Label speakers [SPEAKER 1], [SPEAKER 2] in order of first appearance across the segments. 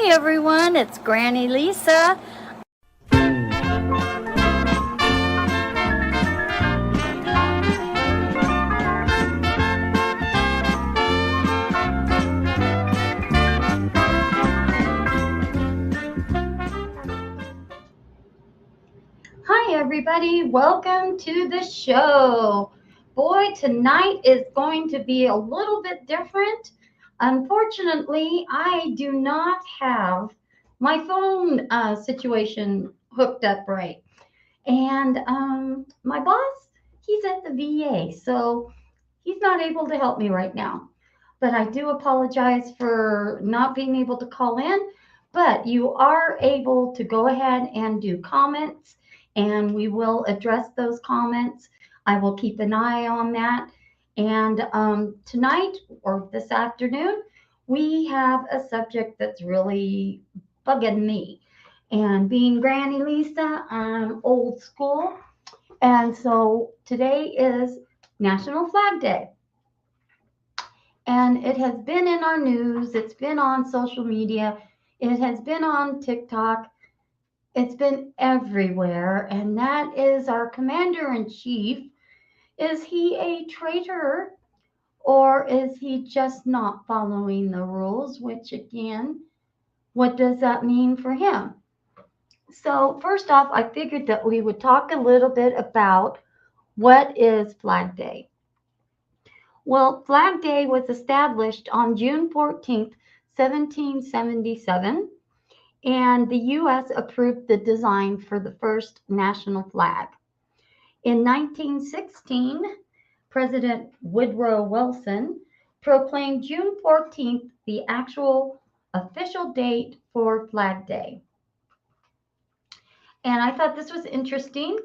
[SPEAKER 1] Hi everyone, it's Granny Lisa. Hi everybody, welcome to the show. Boy, tonight is going to be a little bit different. Unfortunately, I do not have my phone situation hooked up right. And my boss, he's at the VA, so he's not able to help me right now. But I do apologize for not being able to call in. But you are able to go ahead and do comments, and we will address those comments. I will keep an eye on that. And tonight or this afternoon, we have a subject that's really bugging me. And being Granny Lisa, I'm old school. And so today is National Flag Day. And it has been in our news, it's been on social media, it has been on TikTok, it's been everywhere. And that is our commander in chief. Is he a traitor or is he just not following the rules? Which, again, what does that mean for him? So, first off, I figured that we would talk a little bit about what is Flag Day. Well, Flag Day was established on June 14th, 1777, and the U.S. approved the design for the first national flag. In 1916, President Woodrow Wilson proclaimed June 14th the actual official date for Flag Day. And I thought this was interesting,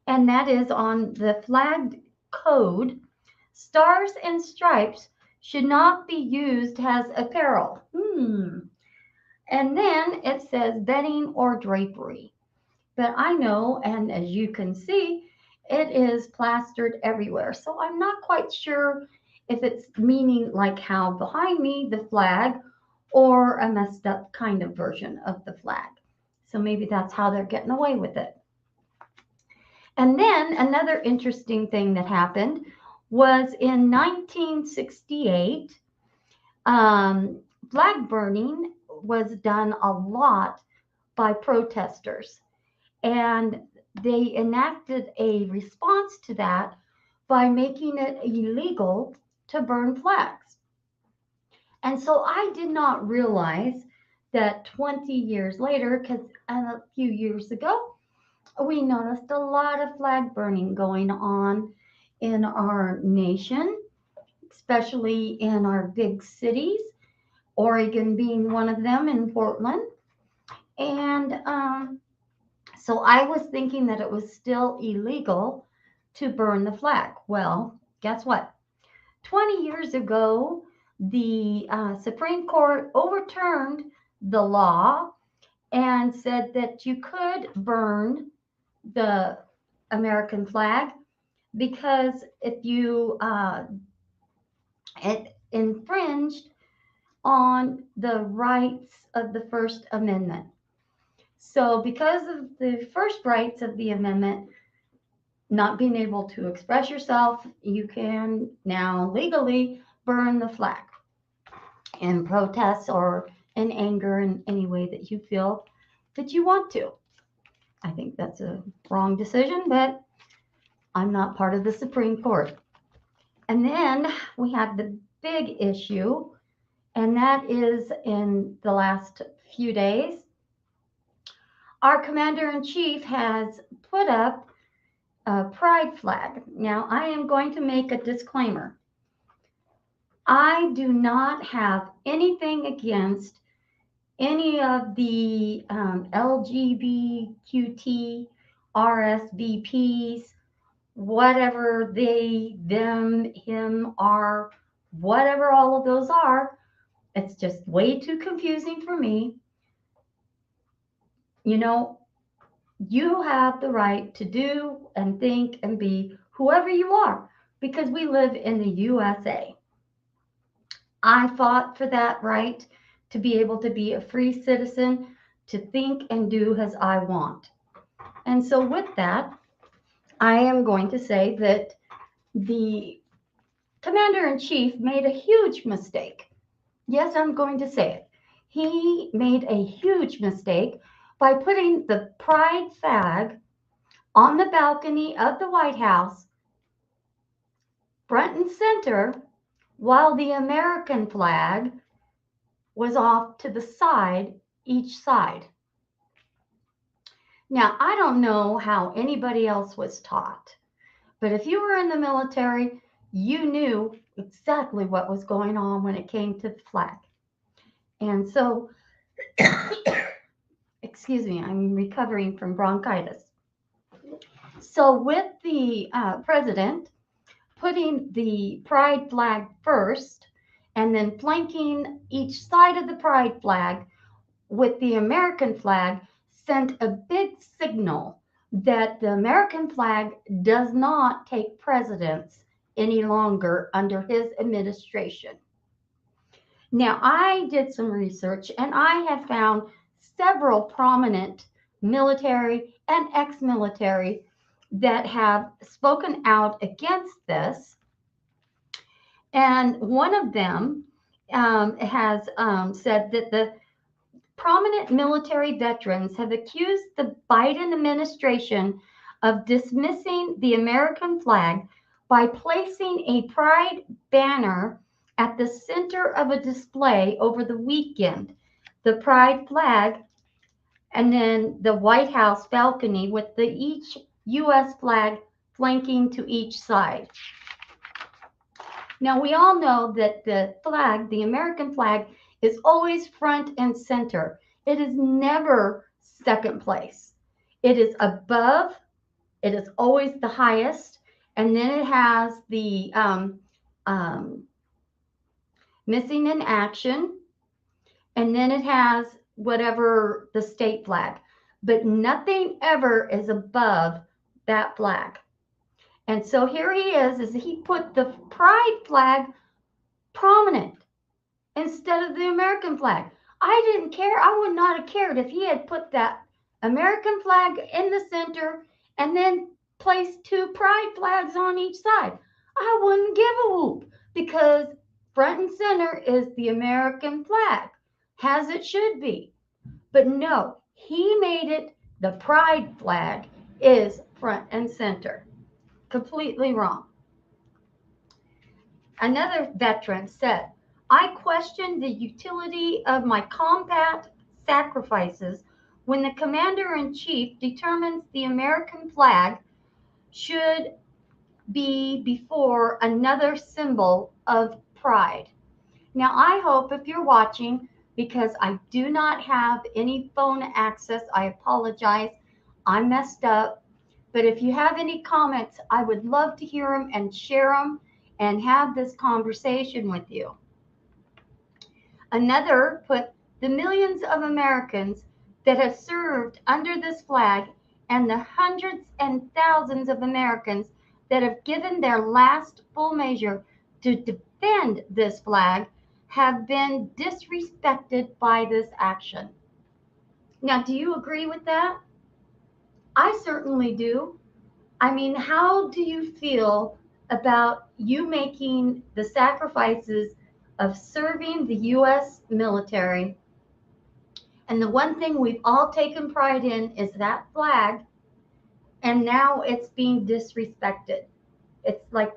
[SPEAKER 1] and that is on the flag code. Stars and stripes should not be used as apparel. And then it says bedding or drapery. But I know, and as you can see, it is plastered everywhere. So I'm not quite sure if it's meaning like how behind me, the flag, or a messed up kind of version of the flag. So maybe that's how they're getting away with it. And then another interesting thing that happened was in 1968, flag burning was done a lot by protesters. And they enacted a response to that by making it illegal to burn flags. And so I did not realize that 20 years later, because a few years ago, we noticed a lot of flag burning going on in our nation, especially in our big cities, Oregon being one of them in Portland. And so I was thinking that it was still illegal to burn the flag. Well, guess what? 20 years ago, the Supreme Court overturned the law and said that you could burn the American flag because if you it infringed on the rights of the First Amendment. So, because of the first rights of the amendment, not being able to express yourself, you can now legally burn the flag in protest or in anger in any way that you feel that you want to. I think that's a wrong decision, but I'm not part of the Supreme Court. And then we have the big issue, and that is in the last few days. Our commander in chief has put up a pride flag. Now, I am going to make a disclaimer. I do not have anything against any of the LGBTQT, RSVPs, whatever they, them, him, are, whatever all of those are. It's just way too confusing for me. You know, you have the right to do and think and be whoever you are because we live in the USA. I fought for that right to be able to be a free citizen, to think and do as I want. And so, with that, I am going to say that the commander in chief made a huge mistake. Yes, I'm going to say it. He made a huge mistake by putting the pride flag on the balcony of the White House, front and center, while the American flag was off to the side, each side. Now, I don't know how anybody else was taught, but if you were in the military, you knew exactly what was going on when it came to the flag. And so, excuse me, I'm recovering from bronchitis. So, with the president putting the pride flag first and then flanking each side of the pride flag with the American flag, sent a big signal that the American flag does not take precedence any longer under his administration. Now, I did some research and I have found several prominent military and ex military that have spoken out against this. And one of them has said that the prominent military veterans have accused the Biden administration of dismissing the American flag by placing a pride banner at the center of a display over the weekend. The pride flag and then the White House balcony with the each US flag flanking to each side. Now, we all know that the flag, the American flag, is always front and center. It is never second place. It is above, it is always the highest, and then it has the um, missing in action, and then it has whatever the state flag. But nothing ever is above that flag. And so here he is he put the pride flag prominent instead of the American flag. I didn't care. I would not have cared if he had put that American flag in the center and then placed two pride flags on each side. I wouldn't give a whoop because front and center is the American flag, as it should be. But no, he made it the pride flag is front and center. Completely wrong. Another veteran said, I question the utility of my combat sacrifices when the commander in chief determines the American flag should be before another symbol of pride. Now, I hope if you're watching, because I do not have any phone access, I apologize. I messed up. But if you have any comments, I would love to hear them and share them and have this conversation with you. Another put the millions of Americans that have served under this flag and the hundreds and thousands of Americans that have given their last full measure to defend this flag have been disrespected by this action. Now, do you agree with that? I certainly do. I mean, how do you feel about you making the sacrifices of serving the U.S. military? And the one thing we've all taken pride in is that flag, and now it's being disrespected. It's like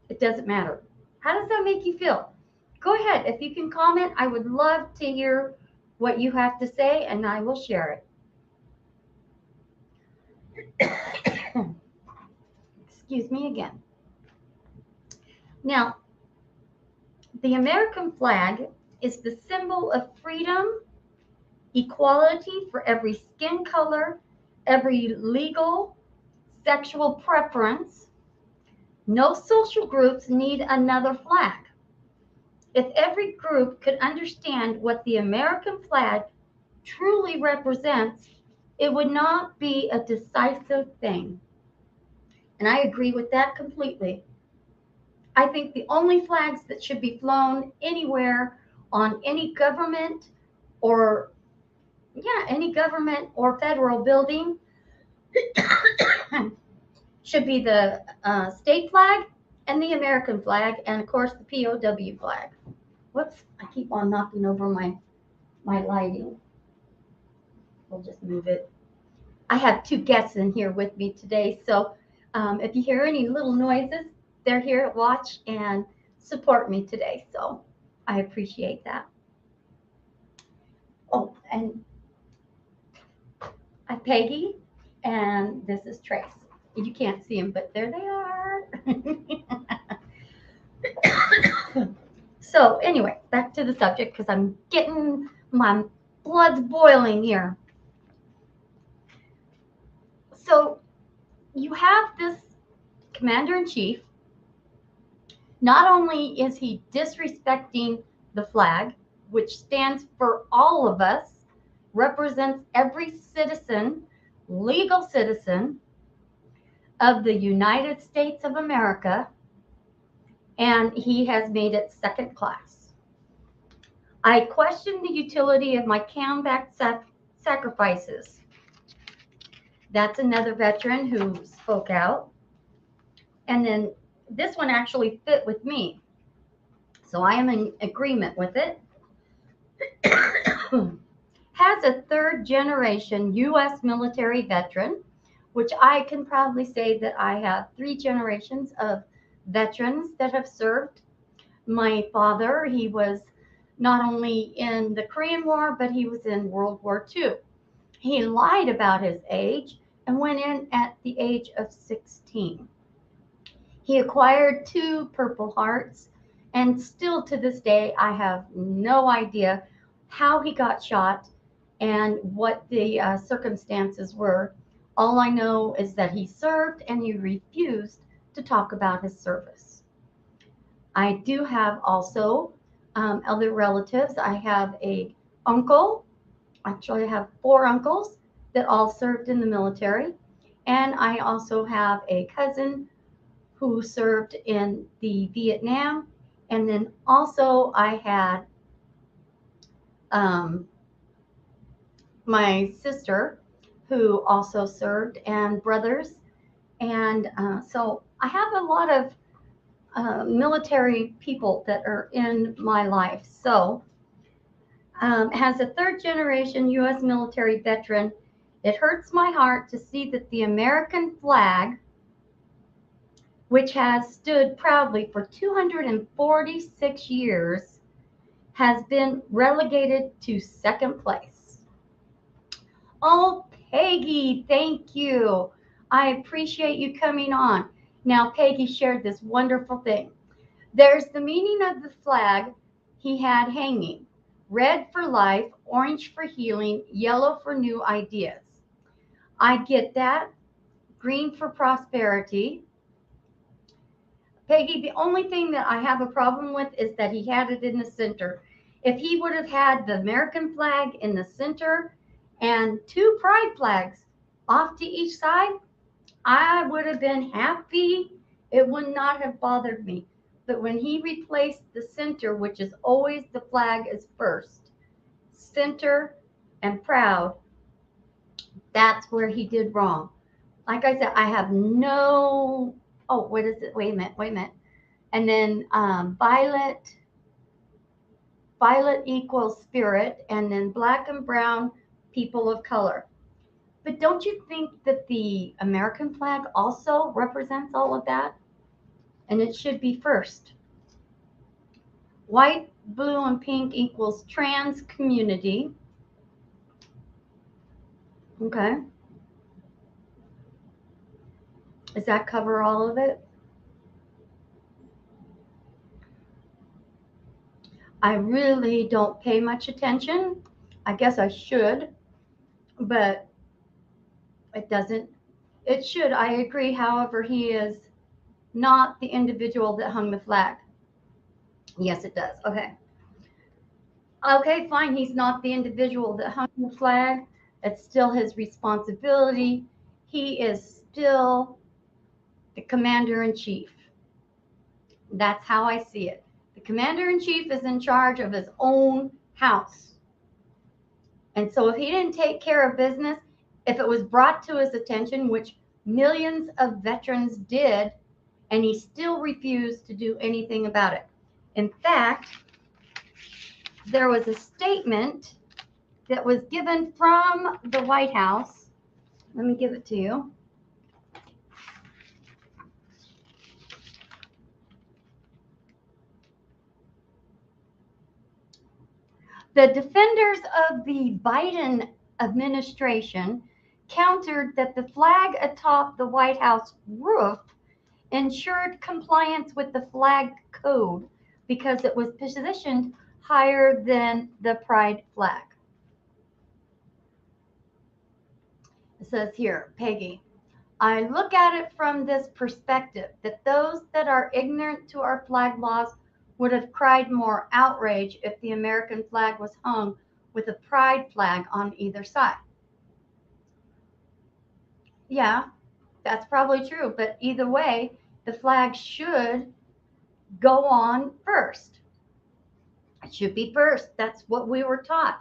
[SPEAKER 1] it doesn't matter. How does that make you feel? Go ahead. If you can comment, I would love to hear what you have to say, and I will share it. Excuse me again. Now, the American flag is the symbol of freedom, equality for every skin color, every legal, sexual preference. No social groups need another flag. If every group could understand what the American flag truly represents, it would not be a decisive thing. And I agree with that completely. I think the only flags that should be flown anywhere on any government or, yeah, any government or federal building should be the state flag and the American flag, and of course the POW flag. Whoops, I keep on knocking over my lighting. We'll just move it. I have two guests in here with me today, so if you hear any little noises, they're here to watch and support me today, so I appreciate that. Oh, and I'm Peggy, and this is Trace. You can't see them, but there they are. So anyway, back to the subject because I'm getting my blood's boiling here. So you have this commander in chief. Not only is he disrespecting the flag, which stands for all of us, represents every citizen, legal citizen of the United States of America, and he has made it second class. I question the utility of my comeback sacrifices. That's another veteran who spoke out. And then this one actually fit with me. So I am in agreement with it. Has a third generation U.S. military veteran, which I can proudly say that I have 3 generations of veterans that have served. My father, he was not only in the Korean War, but he was in World War II. He lied about his age and went in at the age of 16. He acquired 2 Purple Hearts, and still to this day, I have no idea how he got shot and what the circumstances were. All I know is that he served and he refused to talk about his service. I do have also other relatives. I have a uncle. Actually, I have 4 uncles that all served in the military. And I also have a cousin who served in the Vietnam. And then also I had my sister who also served, and brothers. And so I have a lot of military people that are in my life. So as a third generation U.S. military veteran, it hurts my heart to see that the American flag, which has stood proudly for 246 years, has been relegated to second place. Oh, Peggy, thank you. I appreciate you coming on. Now, Peggy shared this wonderful thing. There's the meaning of the flag he had hanging: red for life, orange for healing, yellow for new ideas. I get that. Green for prosperity. Peggy, the only thing that I have a problem with is that he had it in the center. If he would have had the American flag in the center and 2 pride flags off to each side, I would have been happy. It would not have bothered me. But when he replaced the center, which is always the flag is first, center and proud, that's where he did wrong. Like I said, I have no, oh, what is it? Wait a minute. And then violet equals spirit, and then black and brown, people of color. But don't you think that the American flag also represents all of that? And it should be first. White, blue, and pink equals trans community. Okay. Does that cover all of it? I really don't pay much attention. I guess I should, but it doesn't. It should. I agree. However, he is not the individual that hung the flag. Yes, it does. Okay. Okay, fine. He's not the individual that hung the flag. It's still his responsibility. He is still the commander in chief. That's how I see it. The commander-in-chief is in charge of his own house. And so if he didn't take care of business, if it was brought to his attention, which millions of veterans did, and he still refused to do anything about it. In fact, there was a statement that was given from the White House. Let me give it to you. The defenders of the Biden administration countered that the flag atop the White House roof ensured compliance with the flag code because it was positioned higher than the pride flag. It says here, Peggy, I look at it from this perspective that those that are ignorant to our flag laws would have cried more outrage if the American flag was hung with a pride flag on either side. Yeah, that's probably true, but either way, the flag should go on first. It should be first. That's what we were taught.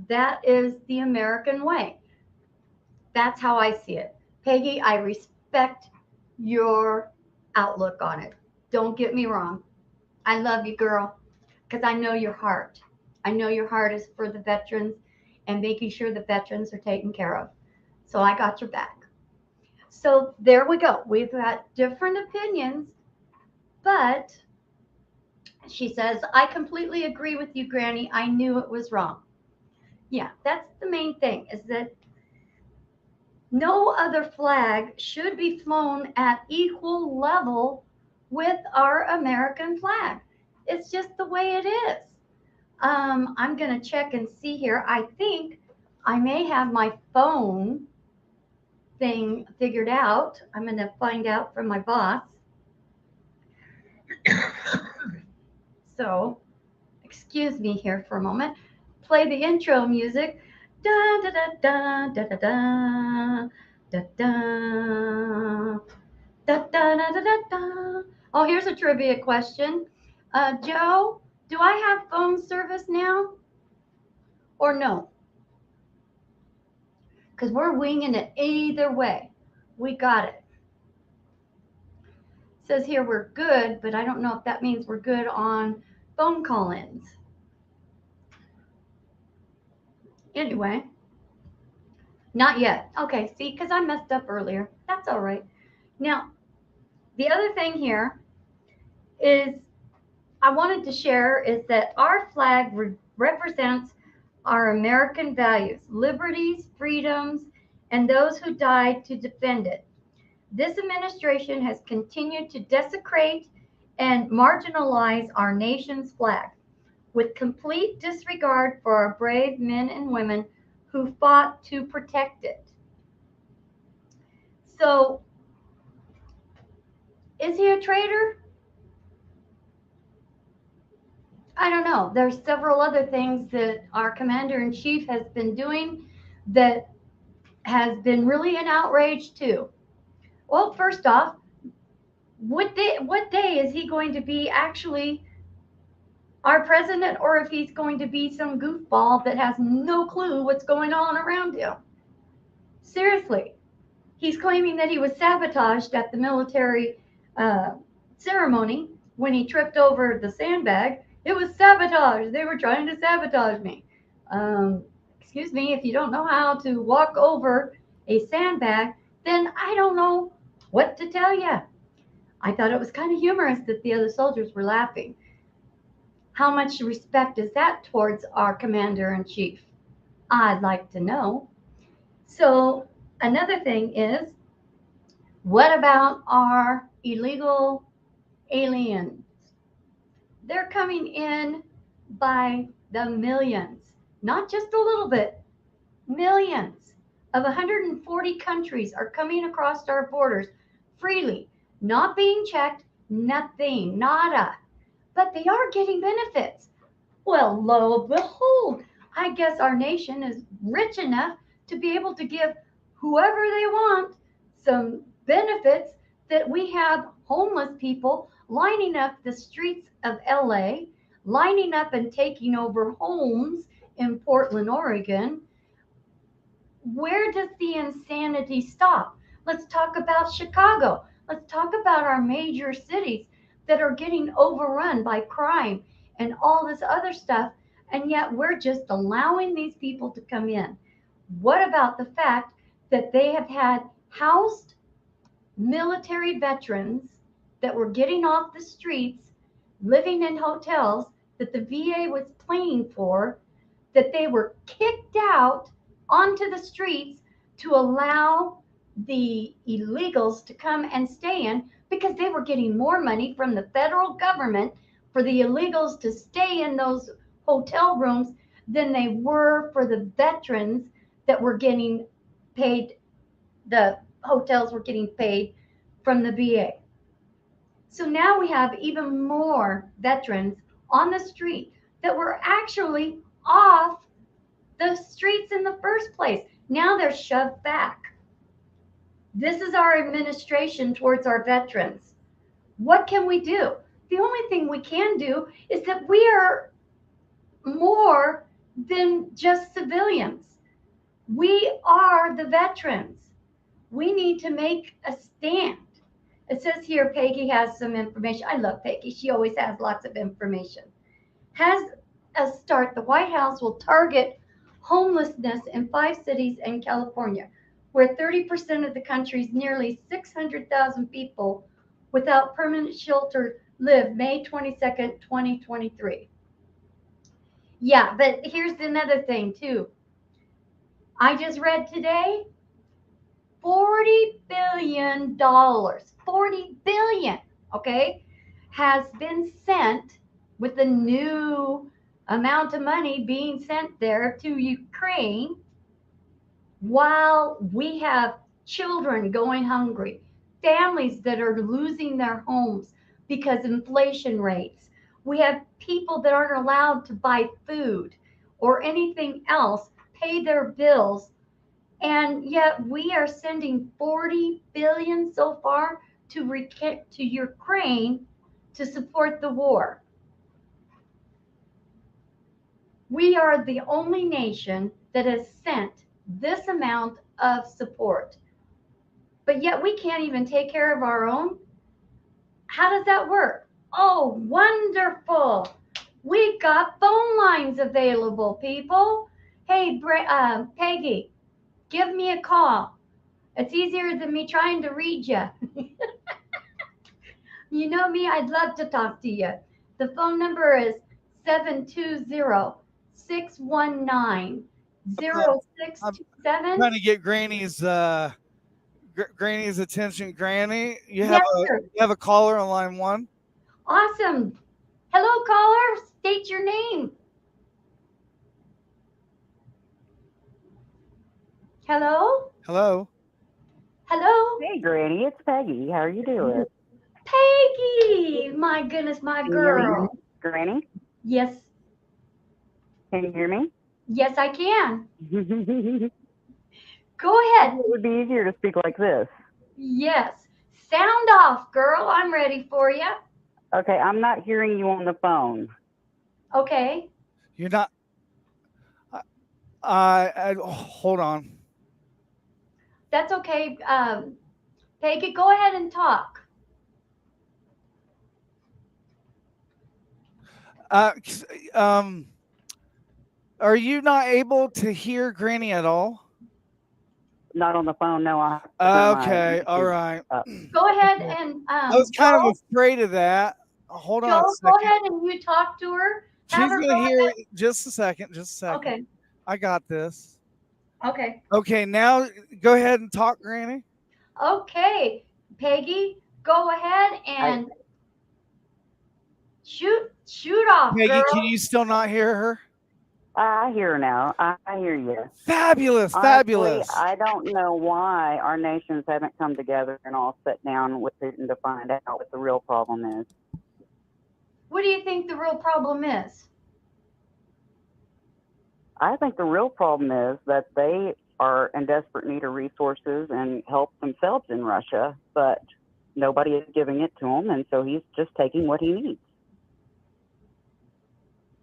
[SPEAKER 1] That is the American way. That's how I see it. Peggy, I respect your outlook on it. Don't get me wrong. I love you, girl, because I know your heart. I know your heart is for the veterans and making sure the veterans are taken care of. So I got your back. So there we go. We've got different opinions, but she says, I completely agree with you, Granny. I knew it was wrong. Yeah, that's the main thing, is that no other flag should be flown at equal level with our American flag. It's just the way it is. I'm going to check and see here. I think I may have my phone thing figured out. I'm going to find out from my boss. So, excuse me here for a moment. Play the intro music. Da da da da da da da da da da da da da da. Oh, here's a trivia question. Joe, do I have phone service now or no? Because we're winging it either way. We got it. It says here we're good, but I don't know if that means we're good on phone call-ins. Anyway, not yet. Okay, see, because I messed up earlier. That's all right. Now, the other thing here is I wanted to share is that our flag represents our American values, liberties, freedoms, and those who died to defend it. This administration has continued to desecrate and marginalize our nation's flag with complete disregard for our brave men and women who fought to protect it. So, is he a traitor? I don't know. There's several other things that our commander-in-chief has been doing that has been really an outrage too. Well, first off, what day is he going to be actually our president, or if he's going to be some goofball that has no clue what's going on around him? Seriously, he's claiming that he was sabotaged at the military ceremony when he tripped over the sandbag. It was sabotage. They were trying to sabotage me. Excuse me, if you don't know how to walk over a sandbag, then I don't know what to tell you. I thought it was kind of humorous that the other soldiers were laughing. How much respect is that towards our commander-in-chief? I'd like to know. So another thing is, what about our illegal aliens? They're coming in by the millions, not just a little bit, millions. Of 140 countries are coming across our borders freely, not being checked, nothing, nada. But they are getting benefits. Well, lo and behold, I guess our nation is rich enough to be able to give whoever they want some benefits that that we have homeless people lining up the streets of LA, lining up and taking over homes in Portland, Oregon. Where does the insanity stop? Let's talk about Chicago. Let's talk about our major cities that are getting overrun by crime and all this other stuff, and yet we're just allowing these people to come in. What about the fact that they have had housed military veterans that were getting off the streets, living in hotels that the VA was paying for, that they were kicked out onto the streets to allow the illegals to come and stay in because they were getting more money from the federal government for the illegals to stay in those hotel rooms than they were for the veterans that were getting paid. The hotels were getting paid from the VA. So now we have even more veterans on the street that were actually off the streets in the first place. Now they're shoved back. This is our administration towards our veterans. What can we do? The only thing we can do is that we are more than just civilians. We are the veterans. We need to make a stand. It says here Peggy has some information. I love Peggy. She always has lots of information. Has a start. The White House will target homelessness in 5 cities in California, where 30% of the country's nearly 600,000 people without permanent shelter live, May 22nd, 2023. Yeah, but here's another thing, too. I just read today $40 billion, 40 billion, okay, has been sent with the new amount of money being sent there to Ukraine while we have children going hungry, families that are losing their homes because inflation rates. We have people that aren't allowed to buy food or anything else, pay their bills, and yet we are sending 40 billion so far to Ukraine to support the war. We are the only nation that has sent this amount of support. But yet we can't even take care of our own. How does that work? Oh, wonderful. We got phone lines available, people. Hey, Peggy, give me a call. It's easier than me trying to read you. You know me, I'd love to talk to you. The phone number is 720-619-0627.
[SPEAKER 2] Trying to get Granny's attention. Granny,
[SPEAKER 1] Yes, sir.
[SPEAKER 2] you have a caller on line 1.
[SPEAKER 1] Awesome. Hello, caller. State your name. Hello?
[SPEAKER 2] Hello.
[SPEAKER 1] Hello?
[SPEAKER 3] Hey, Granny, it's Peggy. How are you doing?
[SPEAKER 1] Peggy! My goodness, my
[SPEAKER 3] Can you hear me,
[SPEAKER 1] girl.
[SPEAKER 3] Granny?
[SPEAKER 1] Yes.
[SPEAKER 3] Can you hear me?
[SPEAKER 1] Yes, I can.
[SPEAKER 3] It
[SPEAKER 1] Go ahead.
[SPEAKER 3] would be easier to speak like this.
[SPEAKER 1] Yes. Sound off, girl. I'm ready for you.
[SPEAKER 3] Okay, I'm not hearing you on the phone.
[SPEAKER 1] Okay.
[SPEAKER 2] You're not. Hold on.
[SPEAKER 1] That's okay. Peggy, go ahead and talk.
[SPEAKER 2] Are you not able to hear Granny at all?
[SPEAKER 3] Not on the phone, no. I have to turn
[SPEAKER 2] Okay,
[SPEAKER 3] my
[SPEAKER 2] all right.
[SPEAKER 1] Go ahead and
[SPEAKER 2] I was kind
[SPEAKER 1] Joel,
[SPEAKER 2] of afraid of that. Hold on a
[SPEAKER 1] Joel, go
[SPEAKER 2] second.
[SPEAKER 1] ahead and you talk to her. Have
[SPEAKER 2] She's
[SPEAKER 1] her
[SPEAKER 2] gonna
[SPEAKER 1] go
[SPEAKER 2] hear
[SPEAKER 1] ahead.
[SPEAKER 2] it. Just a second. Just a second.
[SPEAKER 1] Okay.
[SPEAKER 2] I got this.
[SPEAKER 1] Okay.
[SPEAKER 2] Okay, now go ahead and talk, Granny.
[SPEAKER 1] Okay. Peggy, go ahead and shoot off,
[SPEAKER 2] Peggy,
[SPEAKER 1] girl.
[SPEAKER 2] can you still not hear her?
[SPEAKER 3] I hear her now. I hear you.
[SPEAKER 2] Fabulous,
[SPEAKER 3] Honestly,
[SPEAKER 2] fabulous.
[SPEAKER 3] I don't know why our nations haven't come together and all sat down with it and to find out what the real problem is.
[SPEAKER 1] What do you think the real problem is?
[SPEAKER 3] I think the real problem is that they are in desperate need of resources and help themselves in Russia, but nobody is giving it to him, and so he's just taking what he needs.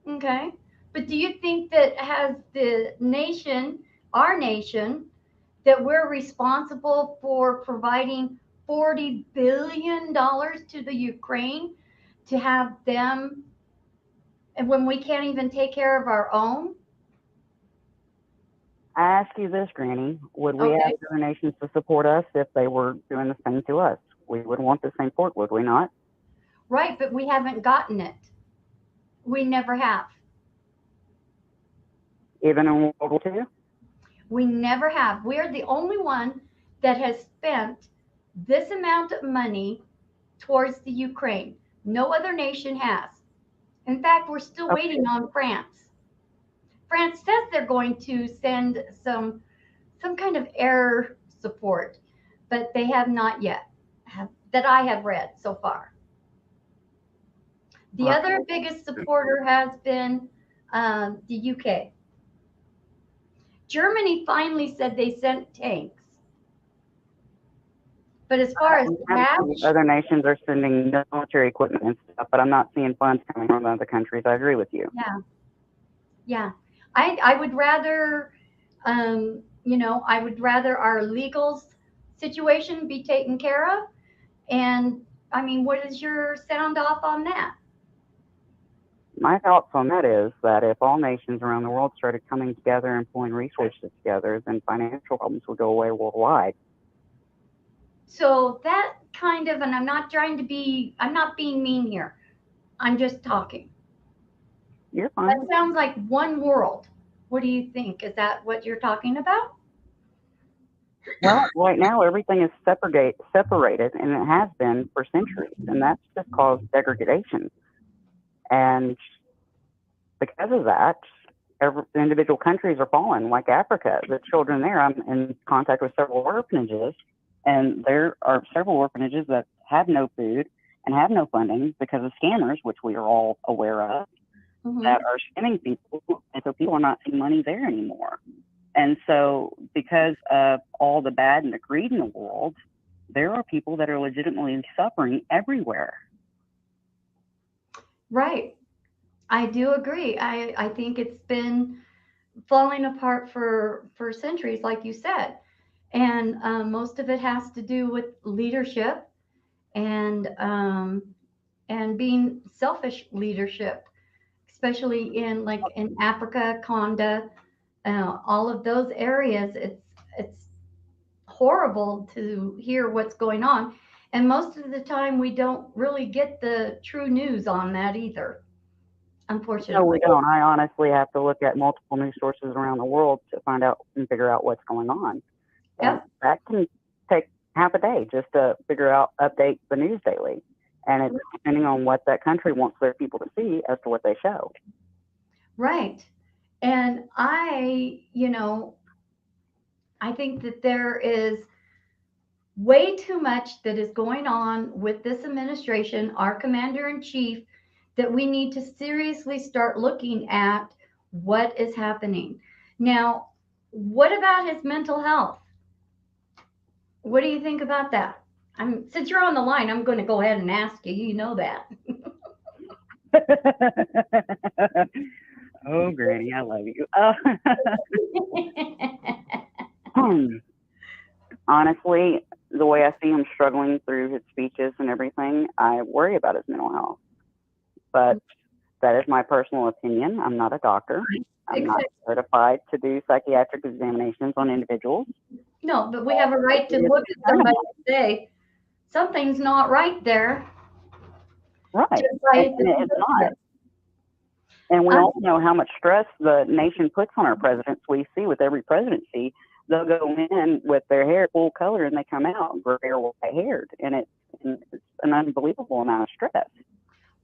[SPEAKER 1] Okay. But do you think that has the nation, our nation, that we're responsible for providing $40 billion to the Ukraine to have them, and when we can't even take care of our own?
[SPEAKER 3] I ask you this, Granny, would we ask
[SPEAKER 1] Okay.
[SPEAKER 3] other nations to support us if they were doing the same to us? We would want the same support, would we not?
[SPEAKER 1] Right, but we haven't gotten it. We never have.
[SPEAKER 3] Even in World War II?
[SPEAKER 1] We never have. We're the only one that has spent this amount of money towards the Ukraine. No other nation has. In fact, we're still
[SPEAKER 3] Okay.
[SPEAKER 1] waiting on France. France says they're going to send some kind of air support, but they have not yet, that I have read so far. The
[SPEAKER 3] Right.
[SPEAKER 1] other biggest supporter has been the UK. Germany finally said they sent tanks. But as far as cash,
[SPEAKER 3] Other nations are sending military equipment and stuff, but I'm not seeing funds coming from other countries. I agree with you.
[SPEAKER 1] yeah, yeah. I would rather, I would rather our legals situation be taken care of. And I mean, what is your sound off on that?
[SPEAKER 3] My thoughts on that is that if all nations around the world started coming together and pulling resources together, then financial problems would go away worldwide.
[SPEAKER 1] So that kind of, and I'm not being mean here. I'm just talking.
[SPEAKER 3] You're
[SPEAKER 1] That
[SPEAKER 3] fine.
[SPEAKER 1] sounds like one world. What do you think? Is that what you're talking about?
[SPEAKER 3] Well, right now everything is separated, and it has been for centuries, and that's just caused degradation. And because of that, individual countries are falling, like Africa. The children there, I'm in contact with several orphanages, and there are several orphanages that have no food and have no funding because of scammers, which we are all aware of,
[SPEAKER 1] Mm-hmm.
[SPEAKER 3] that are scamming people, and so people are not seeing money there anymore. And so, because of all the bad and the greed in the world, there are people that are legitimately suffering everywhere.
[SPEAKER 1] Right. I do agree. I think it's been falling apart for centuries, like you said, and most of it has to do with leadership and being selfish leadership, especially in like in Africa, Conda, all of those areas. It's horrible to hear what's going on, and most of the time we don't really get the true news on that either,
[SPEAKER 3] No, we
[SPEAKER 1] unfortunately.
[SPEAKER 3] don't. I honestly have to look at multiple news sources around the world to find out and figure out what's going on. And
[SPEAKER 1] Yep.
[SPEAKER 3] that can take half a day just to figure out, update the news daily. And it's depending on what that country wants their people to see as to what they show.
[SPEAKER 1] Right. And I think that there is way too much that is going on with this administration, our commander in chief, that we need to seriously start looking at what is happening. Now, what about his mental health? What do you think about that? Since you're on the line, I'm going to go ahead and ask you. You know that.
[SPEAKER 3] Oh, Granny, I love you. Honestly, the way I see him struggling through his speeches and everything, I worry about his mental health. But that is my personal opinion. I'm not a doctor. I'm not
[SPEAKER 1] Exactly.
[SPEAKER 3] certified to do psychiatric examinations on individuals.
[SPEAKER 1] No, but we have a right to look at somebody and say something's not right there.
[SPEAKER 3] Right.
[SPEAKER 1] Just by
[SPEAKER 3] And it's not. And we
[SPEAKER 1] Um,
[SPEAKER 3] all know how much stress the nation puts on our presidents. We see with every presidency, they'll go in with their hair full color and they come out gray or white haired. And it's an unbelievable amount of stress.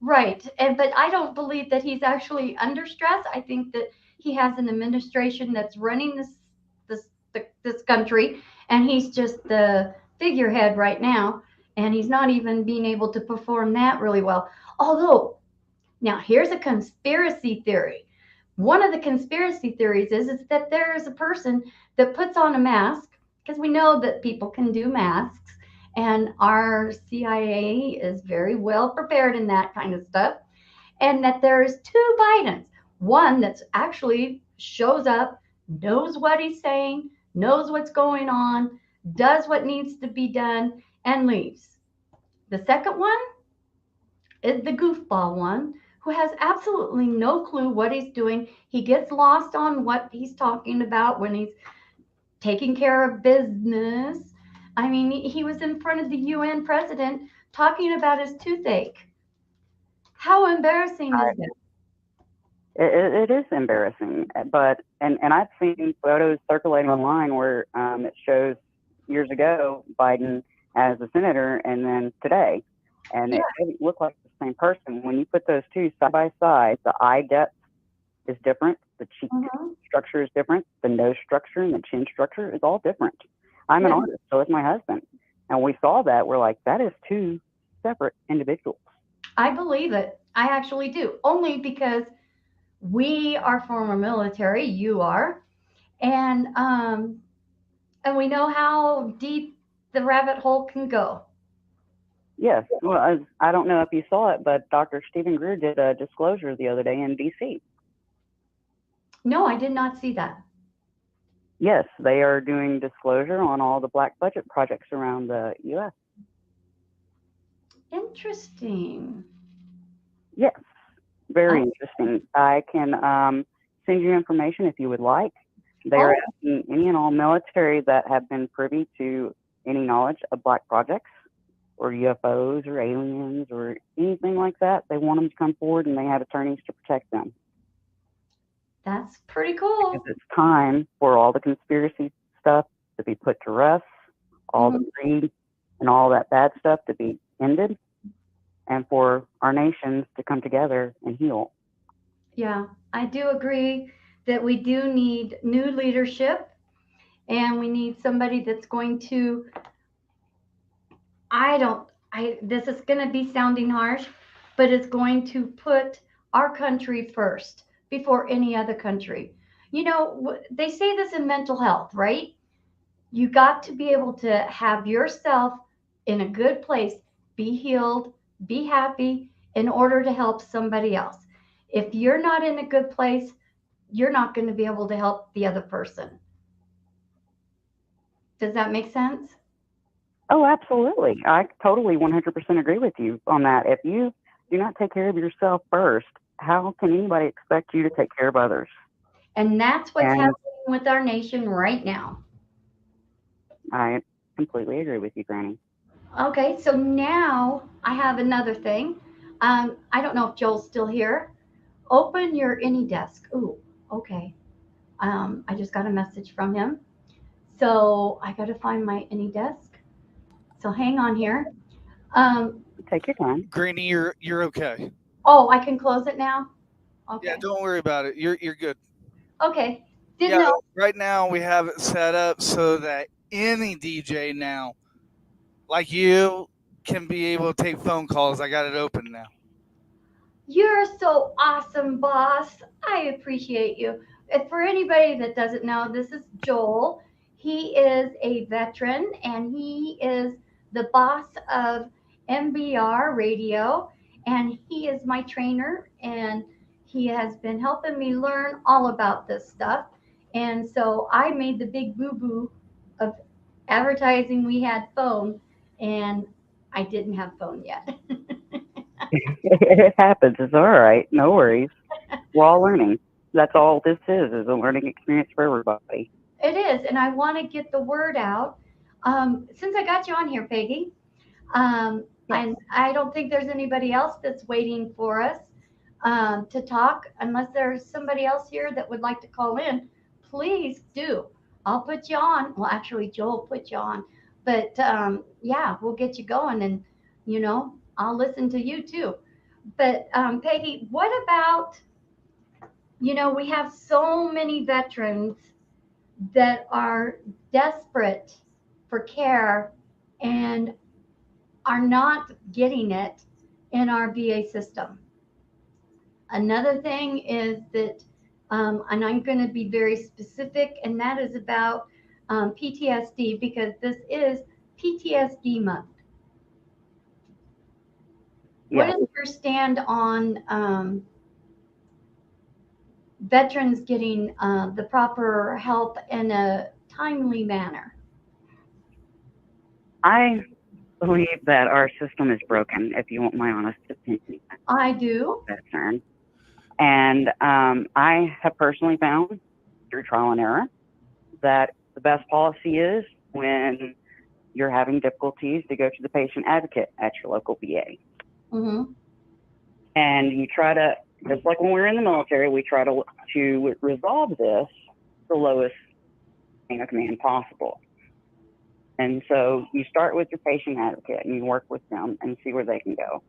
[SPEAKER 1] right. But I don't believe that he's actually under stress. I think that he has an administration that's running this country, and he's just the figurehead right now, and he's not even being able to perform that really well. Although, now here's a conspiracy theory. One of the conspiracy theories is that there is a person that puts on a mask, because we know that people can do masks, and our CIA is very well prepared in that kind of stuff, and that there's two Bidens. One that's actually shows up, knows what he's saying, knows what's going on, does what needs to be done, and leaves. The second one is the goofball one who has absolutely no clue what he's doing. He gets lost on what he's talking about when he's taking care of business. I mean, he was in front of the UN president talking about his toothache. How embarrassing is that?
[SPEAKER 3] It is embarrassing, but and I've seen photos circulating online where it shows years ago Biden as a senator and then today, and
[SPEAKER 1] Yeah.
[SPEAKER 3] it doesn't look like the same person. When you put those two side by side, the eye depth is different, the cheek
[SPEAKER 1] Mhm.
[SPEAKER 3] structure is different, the nose structure and the chin structure is all different. I'm an
[SPEAKER 1] Yeah,
[SPEAKER 3] artist, so is my husband, and we saw that. We're like, that is two separate individuals.
[SPEAKER 1] I believe it. I actually do. Only because we are former military, you are, and and we know how deep the rabbit hole can go.
[SPEAKER 3] Yes. Well, I don't know if you saw it, but Dr. Stephen Greer did a disclosure the other day in D.C.
[SPEAKER 1] No, I did not see that.
[SPEAKER 3] Yes, they are doing disclosure on all the black budget projects around the U.S.
[SPEAKER 1] Interesting.
[SPEAKER 3] Yes, very
[SPEAKER 1] Oh,
[SPEAKER 3] interesting. I can send you information if you would like. They are
[SPEAKER 1] oh,
[SPEAKER 3] asking any and all military that have been privy to any knowledge of black projects or UFOs or aliens or anything like that. They want them to come forward, and they have attorneys to protect them.
[SPEAKER 1] that's pretty
[SPEAKER 3] Because
[SPEAKER 1] cool.
[SPEAKER 3] it's time for all the conspiracy stuff to be put to rest, all the
[SPEAKER 1] Mhm.
[SPEAKER 3] greed and all that bad stuff to be ended, and for our nations to come together and heal.
[SPEAKER 1] Yeah, I do agree that we do need new leadership, and we need somebody that's going to, I don't, this is going to be sounding harsh, but it's going to put our country first before any other country. You know, they say this in mental health, right? You got to be able to have yourself in a good place, be healed, be happy in order to help somebody else. If you're not in a good place, you're not going to be able to help the other person. Does that make sense?
[SPEAKER 3] Oh, absolutely. I totally 100% agree with you on that. If you do not take care of yourself first, how can anybody expect you to take care of others?
[SPEAKER 1] And that's what's
[SPEAKER 3] And
[SPEAKER 1] happening with our nation right now.
[SPEAKER 3] I completely agree with you, Granny.
[SPEAKER 1] Okay, so now I have another thing. I don't know if Joel's still here. Open your AnyDesk. Ooh, okay. I just got a message from him. So I got to find my AnyDesk. So hang on here. Um,
[SPEAKER 3] Take your time.
[SPEAKER 2] Granny, you're okay.
[SPEAKER 1] oh, I can close it now?
[SPEAKER 2] Yeah,
[SPEAKER 1] Okay.
[SPEAKER 2] don't worry about it. You're good.
[SPEAKER 1] Okay. Didn't
[SPEAKER 2] Yeah,
[SPEAKER 1] know.
[SPEAKER 2] right now we have it set up so that any DJ now, like you, can be able to take phone calls. I got it open now.
[SPEAKER 1] You're so awesome, boss. I appreciate you. And for anybody that doesn't know, this is Joel. He is a veteran and he is the boss of MBR Radio, and he is my trainer, and he has been helping me learn all about this stuff. And so I made the big boo boo of advertising we had phone, and I didn't have phone yet.
[SPEAKER 3] It happens. It's all right. No worries. We're all learning. That's all this is a learning experience for everybody.
[SPEAKER 1] It is, and I want to get the word out. Since I got you on here, Peggy,
[SPEAKER 3] Yes.
[SPEAKER 1] and I don't think there's anybody else that's waiting for us to talk, unless there's somebody else here that would like to call in. Please do. I'll put you on. Well, actually, Joel put you on, but yeah, we'll get you going, and I'll listen to you too. But Peggy, what about we have so many veterans that are desperate for care and are not getting it in our VA system. Another thing is that, and I'm going to be very specific, and that is about PTSD, because this is PTSD month.
[SPEAKER 3] Yeah.
[SPEAKER 1] What is your stand on veterans getting the proper help in a timely manner?
[SPEAKER 3] I believe that our system is broken, if you want my honest opinion.
[SPEAKER 1] I do.
[SPEAKER 3] Concerned. And I have personally found through trial and error that the best policy is when you're having difficulties to go to the patient advocate at your local VA.
[SPEAKER 1] Mm-hmm.
[SPEAKER 3] And you try to, just like when we were in the military, we try to resolve this the lowest chain of command possible. And so you start with your patient advocate and you work with them and see where they can go.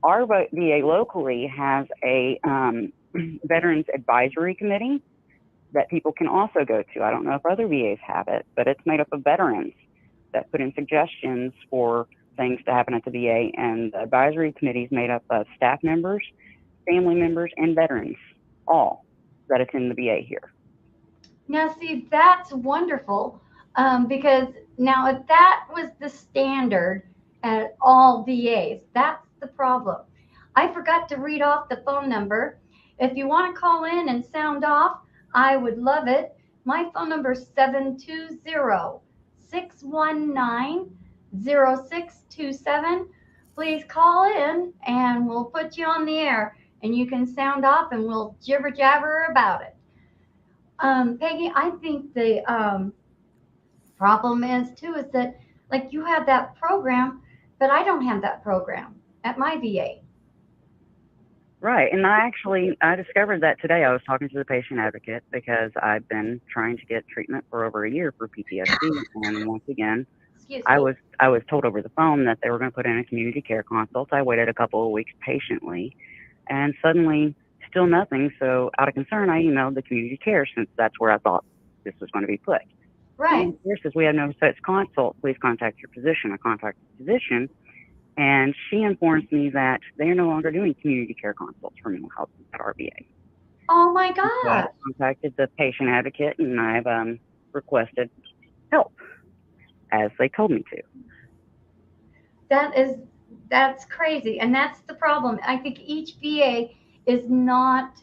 [SPEAKER 3] Our VA locally has a Veterans Advisory Committee that people can also go to. I don't know if other VAs have it, but it's made up of veterans that put in suggestions for things to happen at the VA. And the advisory committee is made up of staff members, family members, and veterans, all that attend the VA here.
[SPEAKER 1] Now, see, that's wonderful because now if that was the standard at all VAs, that's the problem. I forgot to read off the phone number. If you want to call in and sound off, I would love it. My phone number is 720-619-0627. Please call in and we'll put you on the air and you can sound off and we'll jibber jabber about it. Peggy, I think the problem is too is that like you have that program, but I don't have that program at my VA.
[SPEAKER 3] Right. And I discovered that today. I was talking to the patient advocate because I've been trying to get treatment for over a year for PTSD. And once again, I was told over the phone that they were going to put in a community care consult. I waited a couple of weeks patiently and suddenly still nothing. So out of concern, I emailed the community care since that's where I thought this was going to be put.
[SPEAKER 1] Right.
[SPEAKER 3] And here says we have no such consult. Please contact your physician. I contacted the physician, and she informs me that they are no longer doing community care consults for mental health at our VA.
[SPEAKER 1] Oh my
[SPEAKER 3] So I
[SPEAKER 1] God.
[SPEAKER 3] contacted the patient advocate, and I've requested help as they told me to.
[SPEAKER 1] That's crazy. And that's the problem. I think each VA is not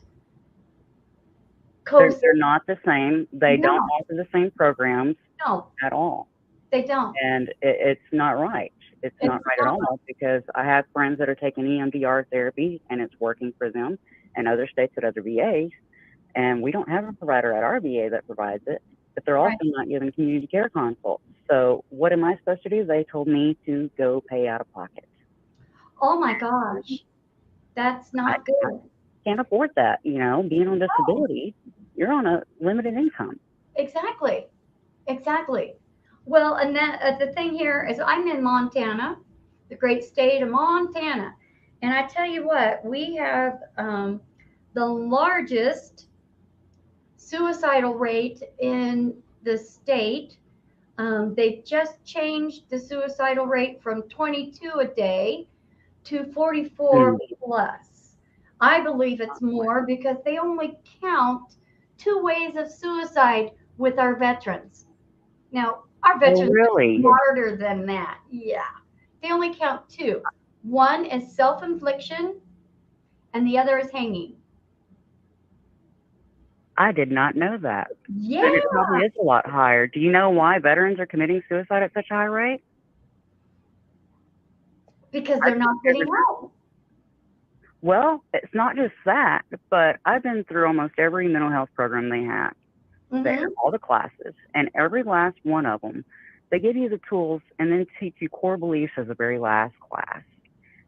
[SPEAKER 3] They're not the same. They
[SPEAKER 1] No.
[SPEAKER 3] don't offer the same programs
[SPEAKER 1] No,
[SPEAKER 3] at all.
[SPEAKER 1] they don't.
[SPEAKER 3] And it's not right. It's not right at all because I have friends that are taking EMDR therapy and it's working for them, and other states at other VAs. And we don't have a provider at our VA that provides it, but they're also not giving community care consults. So what am I supposed to do? They told me to go pay out of pocket.
[SPEAKER 1] Oh my gosh. That's not good.
[SPEAKER 3] I can't afford that. You know, being on disability, you're on a limited income.
[SPEAKER 1] Exactly. Well, and that the thing here is I'm in Montana, the great state of Montana. And I tell you what, we have the largest suicidal rate in the state. They've just changed the suicidal rate from 22 a day to 44 plus. I believe it's more because they only count 2 ways of suicide with our veterans. Now, our veterans are smarter than that. Yeah. They only count 2. One is self-infliction and the other is hanging.
[SPEAKER 3] I did not know that.
[SPEAKER 1] Yeah.
[SPEAKER 3] And it probably is a lot higher. Do you know why veterans are committing suicide at such a high rate?
[SPEAKER 1] Because they're not getting help.
[SPEAKER 3] Well, it's not just that, but I've been through almost every mental health program they have. There, all the classes, and every last one of them, they give you the tools and then teach you core beliefs as the very last class.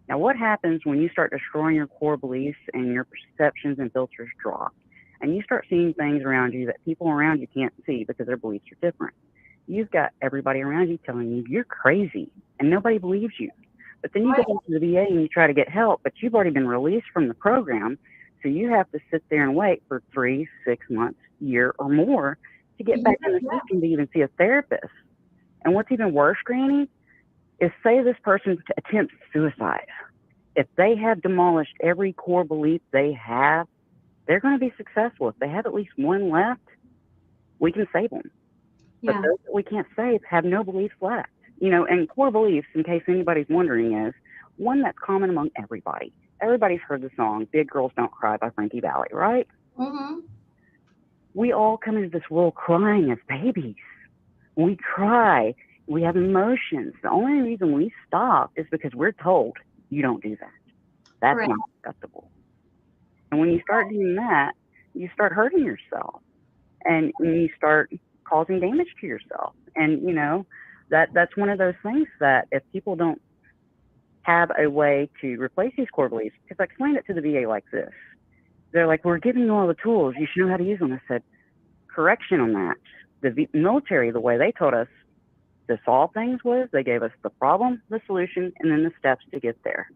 [SPEAKER 3] Now, what happens when you start destroying your core beliefs and your perceptions and filters drop, and you start seeing things around you that people around you can't see because their beliefs are different? You've got everybody around you telling you you're crazy, and nobody believes you. But then you go into the VA and you try to get help, but you've already been released from the program, so you have to sit there and wait for 3, 6 months, year, or more to get back in the system to even see a therapist. And what's even worse, Granny, is say this person attempts suicide. If they have demolished every core belief they have, they're going to be successful. If they have at least one left, we can save them. But those that we can't save have no beliefs left. And core beliefs, in case anybody's wondering, is one that's common among everybody. Everybody's heard the song "Big Girls Don't Cry" by Frankie Valli, right?
[SPEAKER 1] Mm-hmm.
[SPEAKER 3] We all come into this world crying as babies. We cry. We have emotions. The only reason we stop is because we're told you don't do that. That's
[SPEAKER 1] Correct.
[SPEAKER 3] not acceptable. And when you start doing that, you start hurting yourself, and you start causing damage to yourself. And that's one of those things that if people don't have a way to replace these core beliefs, because I explained it to the VA like this. They're like, we're giving you all the tools. You should know how to use them. I said, correction on that. The military, the way they taught us to solve things was they gave us the problem, the solution, and then the steps to get there.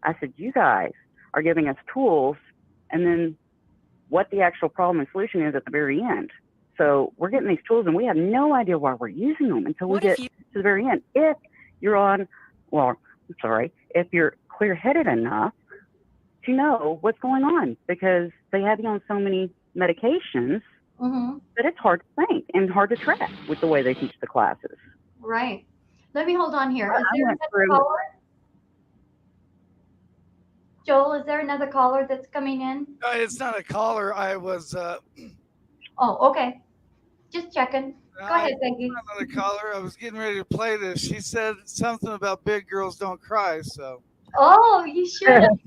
[SPEAKER 3] I said, you guys are giving us tools and then what the actual problem and solution is at the very end. So we're getting these tools and we have no idea why we're using them until we get to the very end. If you're if you're clear-headed enough to know what's going on, because they have you on so many medications that it's hard to think and hard to track with the way they teach the classes.
[SPEAKER 1] Right. Let me hold on here. Is there another caller? Joel, is there another caller that's coming in?
[SPEAKER 2] It's not a caller. I was.
[SPEAKER 1] Oh, okay. Just checking. Go ahead, Becky.
[SPEAKER 2] Another caller. I was getting ready to play this. She said something about big girls don't cry. So.
[SPEAKER 1] Oh, you should have.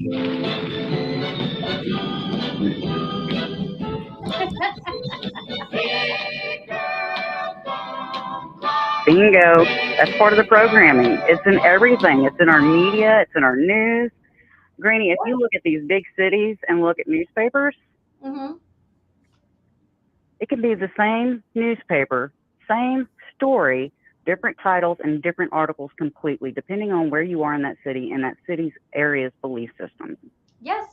[SPEAKER 3] Bingo. That's part of the programming. It's in everything. It's in our media. It's in our news. Granny, if you look at these big cities and look at newspapers, it can be the same newspaper, same story, different titles and different articles completely, depending on where you are in that city and that city's area's belief system.
[SPEAKER 1] Yes.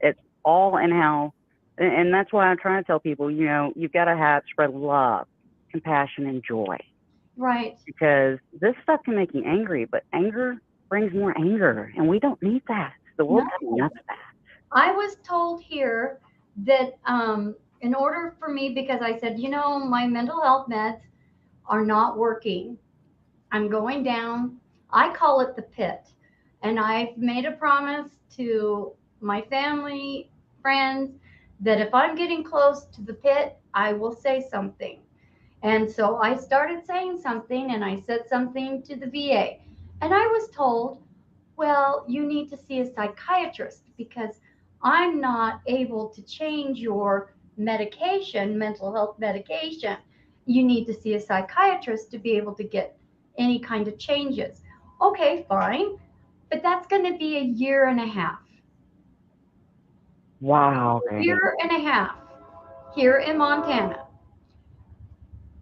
[SPEAKER 3] It's all in how, and that's why I'm trying to tell people, you've got to spread love, compassion, and joy.
[SPEAKER 1] Right.
[SPEAKER 3] Because this stuff can make you angry, but anger brings more anger, and we don't need that. The world's had enough of that.
[SPEAKER 1] I was told here that in order for me, because I said, my mental health meds are not working. I'm going down. I call it the pit. And I've made a promise to my family, friends, that if I'm getting close to the pit, I will say something. And so I started saying something, and I said something to the VA. And I was told, well, you need to see a psychiatrist because I'm not able to change your medication, mental health medication. You need to see a psychiatrist to be able to get any kind of changes. Okay, fine. But that's going to be a year and a half.
[SPEAKER 3] Wow.
[SPEAKER 1] A year and a half here in Montana.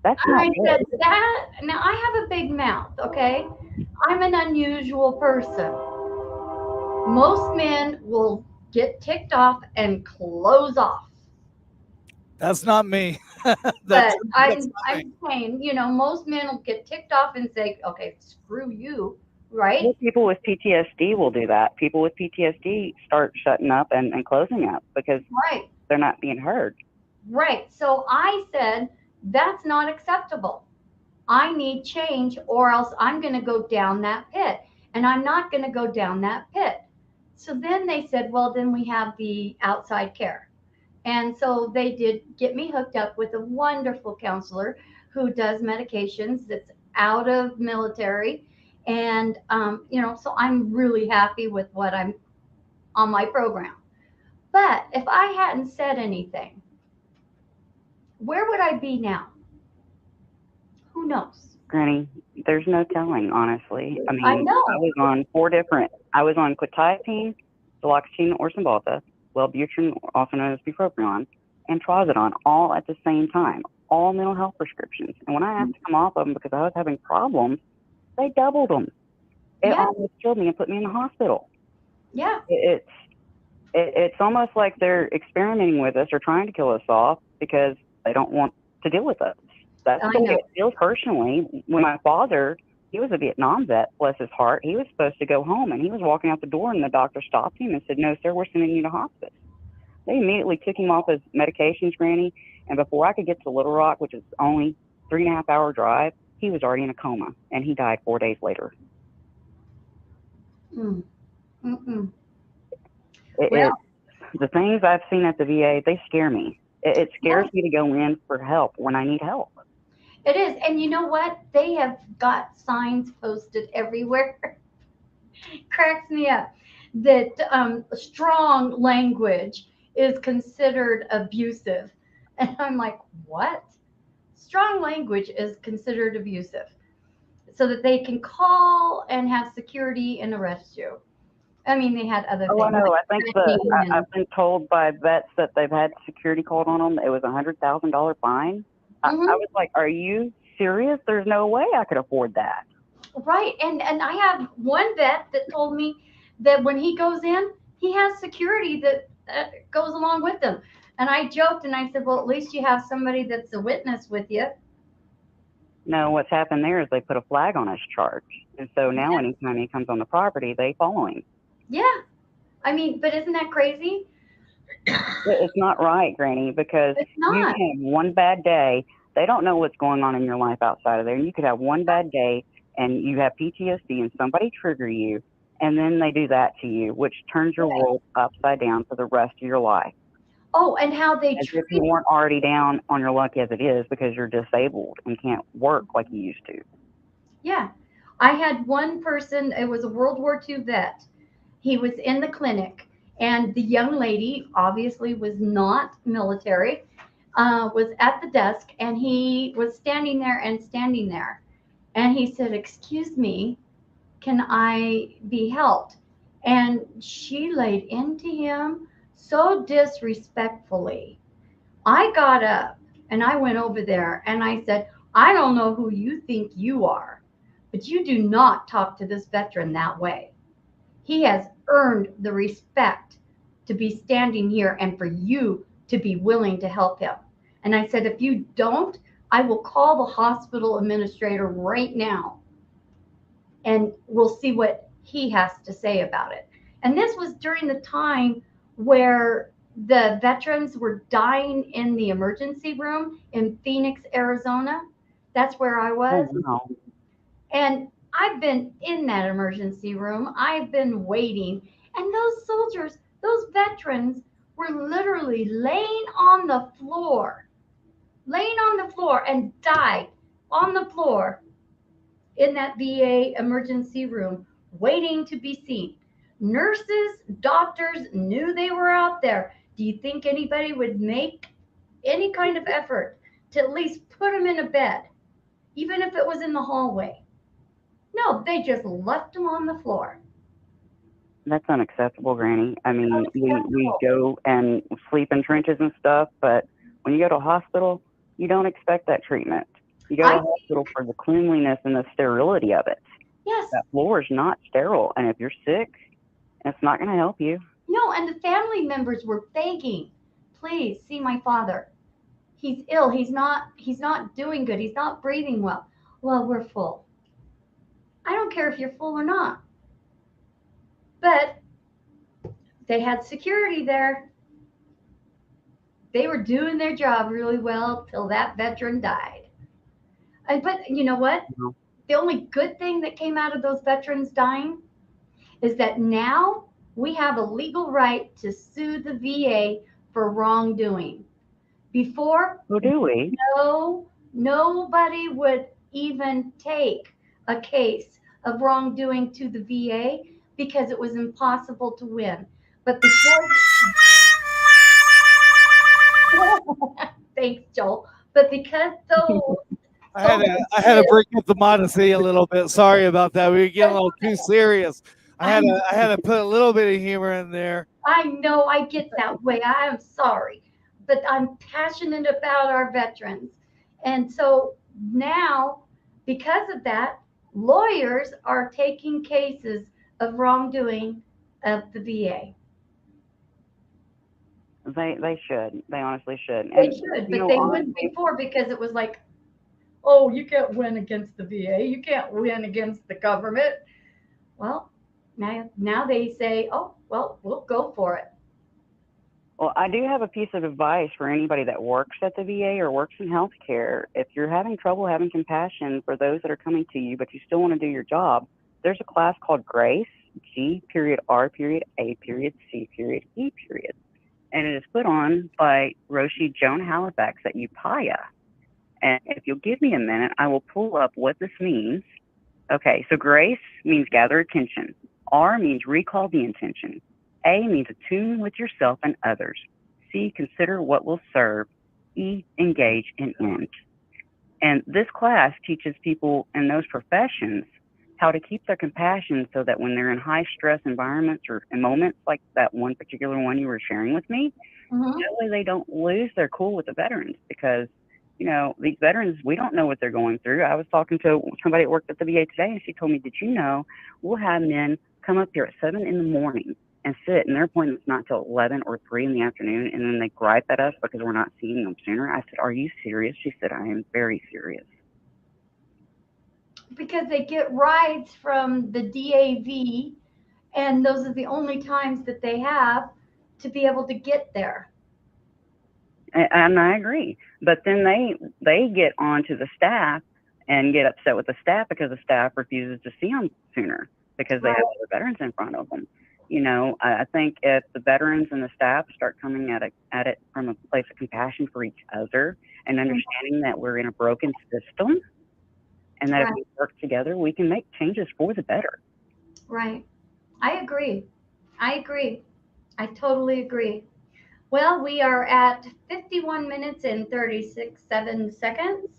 [SPEAKER 3] That's not
[SPEAKER 1] I said that. Now, I have a big mouth, okay? I'm an unusual person. Most men will get ticked off and close off.
[SPEAKER 2] That's not me.
[SPEAKER 1] But I'm saying, most men will get ticked off and say, okay, screw you, right?
[SPEAKER 3] Well, people with PTSD will do that. People with PTSD start shutting up and closing up because they're not being heard.
[SPEAKER 1] Right. So I said, that's not acceptable. I need change or else I'm going to go down that pit. And I'm not going to go down that pit. So then they said, well, then we have the outside care. And so they did get me hooked up with a wonderful counselor who does medications that's out of military. And, so I'm really happy with what I'm on my program. But if I hadn't said anything, where would I be now? Who knows?
[SPEAKER 3] Granny, there's no telling, honestly. I mean,
[SPEAKER 1] I know.
[SPEAKER 3] I was on I was on quetiapine, duloxetine or Cymbalta, Wellbutrin, also known as bupropion, and trazodone, all at the same time, all mental health prescriptions. And when I asked to come off of them because I was having problems, they doubled them. It almost killed me and put me in the hospital.
[SPEAKER 1] Yeah.
[SPEAKER 3] It's almost like they're experimenting with us or trying to kill us off because they don't want to deal with us. That's the way it feels personally. When my father, he was a Vietnam vet, bless his heart, he was supposed to go home and he was walking out the door and the doctor stopped him and said, no, sir, we're sending you to hospice. They immediately took him off his medications, Granny, and before I could get to Little Rock, which is only 3.5 hour drive, he was already in a coma, and he died 4 days later.
[SPEAKER 1] Mm. Mm-mm.
[SPEAKER 3] It,
[SPEAKER 1] Well,
[SPEAKER 3] it, the things I've seen at the VA, they scare me. It
[SPEAKER 1] yeah,
[SPEAKER 3] scares me to go in for help when I need help.
[SPEAKER 1] it is. And you know what? They have got signs posted everywhere. Cracks me up that strong language is considered abusive. And I'm like, what? Strong language is considered abusive. So that they can call and have security and arrest you. I mean, they had other
[SPEAKER 3] Oh, I
[SPEAKER 1] things
[SPEAKER 3] know.
[SPEAKER 1] like
[SPEAKER 3] I think
[SPEAKER 1] threatening
[SPEAKER 3] I've
[SPEAKER 1] and
[SPEAKER 3] been told by vets that they've had security called on them. It was $100,000 fine. I
[SPEAKER 1] Mhm.
[SPEAKER 3] was like, "Are you serious? There's no way I could afford that."
[SPEAKER 1] Right. And I have one vet that told me that when he goes in, he has security that goes along with him. And I joked and I said, well, at least you have somebody that's a witness with you.
[SPEAKER 3] No, what's happened there is they put a flag on his charge, and so now
[SPEAKER 1] Yeah.
[SPEAKER 3] anytime he comes on the property, they follow him.
[SPEAKER 1] Yeah. I mean, but isn't that crazy?
[SPEAKER 3] It's not right, Granny, because
[SPEAKER 1] It's
[SPEAKER 3] you
[SPEAKER 1] not.
[SPEAKER 3] can have one bad day. They don't know what's going on in your life outside of there. And you could have one bad day and you have PTSD and somebody trigger you, and then they do that to you, which turns your
[SPEAKER 1] Right.
[SPEAKER 3] world upside down for the rest of your life.
[SPEAKER 1] Oh, and how they
[SPEAKER 3] As if you
[SPEAKER 1] treat.
[SPEAKER 3] weren't already down on your luck as it is because you're disabled and can't work like you used to.
[SPEAKER 1] Yeah. I had one person, it was a World War II vet. He was in the clinic, and the young lady obviously was not military, was at the desk, and he was standing there and standing there. And he said, excuse me, can I be helped? And she laid into him so disrespectfully. I got up and I went over there and I said, I don't know who you think you are, but you do not talk to this veteran that way. He has earned the respect to be standing here and for you to be willing to help him. And I said, if you don't, I will call the hospital administrator right now and we'll see what he has to say about it. And this was during the time where the veterans were dying in the emergency room in Phoenix, Arizona. That's where I
[SPEAKER 3] Oh,
[SPEAKER 1] was.
[SPEAKER 3] wow.
[SPEAKER 1] And I've been in that emergency room. I've been waiting. And those soldiers, those veterans were literally laying on the floor and died on the floor in that VA emergency room, waiting to be seen. Nurses, doctors knew they were out there. Do you think anybody would make any kind of effort to at least put them in a bed, even if it was in the hallway? No, they just left them on the floor.
[SPEAKER 3] That's unacceptable, Granny. I mean, we
[SPEAKER 1] Unacceptable.
[SPEAKER 3] go and sleep in trenches and stuff, but when you go to a hospital, you don't expect that treatment. You go to
[SPEAKER 1] I
[SPEAKER 3] a hospital for the cleanliness and the sterility of it.
[SPEAKER 1] Yes.
[SPEAKER 3] That floor is not sterile, and if you're sick, it's not going to help you.
[SPEAKER 1] No, and the family members were begging, please see my father. He's ill. He's not doing good. He's not breathing well. Well, we're full. I don't care if you're full or not. But they had security there. They were doing their job really well till that veteran died. But you know what?
[SPEAKER 3] You know?
[SPEAKER 1] The only good thing that came out of those veterans dying is that now we have a legal right to sue the VA for wrongdoing. Before,
[SPEAKER 3] Oh, do we?
[SPEAKER 1] no, nobody would even take a case of wrongdoing to the VA because it was impossible to win. But because thanks, Joel. But because those
[SPEAKER 2] I had to
[SPEAKER 1] soldiers,
[SPEAKER 2] break up the modesty a little bit. Sorry about that. We were getting a little too serious. I
[SPEAKER 1] I
[SPEAKER 2] had to I had to put a little bit of humor in there.
[SPEAKER 1] I know I get that way. I am sorry, but I'm passionate about our veterans. And so now, because of that, lawyers are taking cases of wrongdoing of the VA.
[SPEAKER 3] They should. They honestly should.
[SPEAKER 1] They
[SPEAKER 3] And
[SPEAKER 1] should,
[SPEAKER 3] you
[SPEAKER 1] but
[SPEAKER 3] know,
[SPEAKER 1] they wouldn't
[SPEAKER 3] honestly,
[SPEAKER 1] before because it was like, oh, you can't win against the VA. You can't win against the government. Well, now they say, oh, well, we'll go for it.
[SPEAKER 3] Well, I do have a piece of advice for anybody that works at the VA or works in healthcare. If you're having trouble having compassion for those that are coming to you, but you still want to do your job, there's a class called Grace, G.R.A.C.E. And it is put on by Roshi Joan Halifax at Upaya. And if you'll give me a minute, I will pull up what this means. Okay, so Grace means gather attention. R means recall the intention. A means attune with yourself and others. C, consider what will serve. E, engage and end. And this class teaches people in those professions how to keep their compassion so that when they're in high stress environments or in moments like that one particular one you were sharing with me, that way they don't lose their cool with the veterans, because these veterans, we don't know what they're going through. I was talking to somebody that worked at the VA today, and she told me, did you know we'll have men come up here at 7 in the morning and sit, and their appointment's not till 11 or 3 in the afternoon, and then they gripe at us because we're not seeing them sooner. I said, are you serious? She said, I am very serious.
[SPEAKER 1] Because they get rides from the DAV, and those are the only times that they have to be able to get there.
[SPEAKER 3] And I agree. But then they get onto the staff and get upset with the staff because the staff refuses to see them sooner because they have other veterans in front of them. I think if the veterans and the staff start coming at it from a place of compassion for each other and understanding that we're in a broken system and that if we work together, we can make changes for the better.
[SPEAKER 1] Right. I agree. I totally agree. Well, we are at 51 minutes and 37 seconds.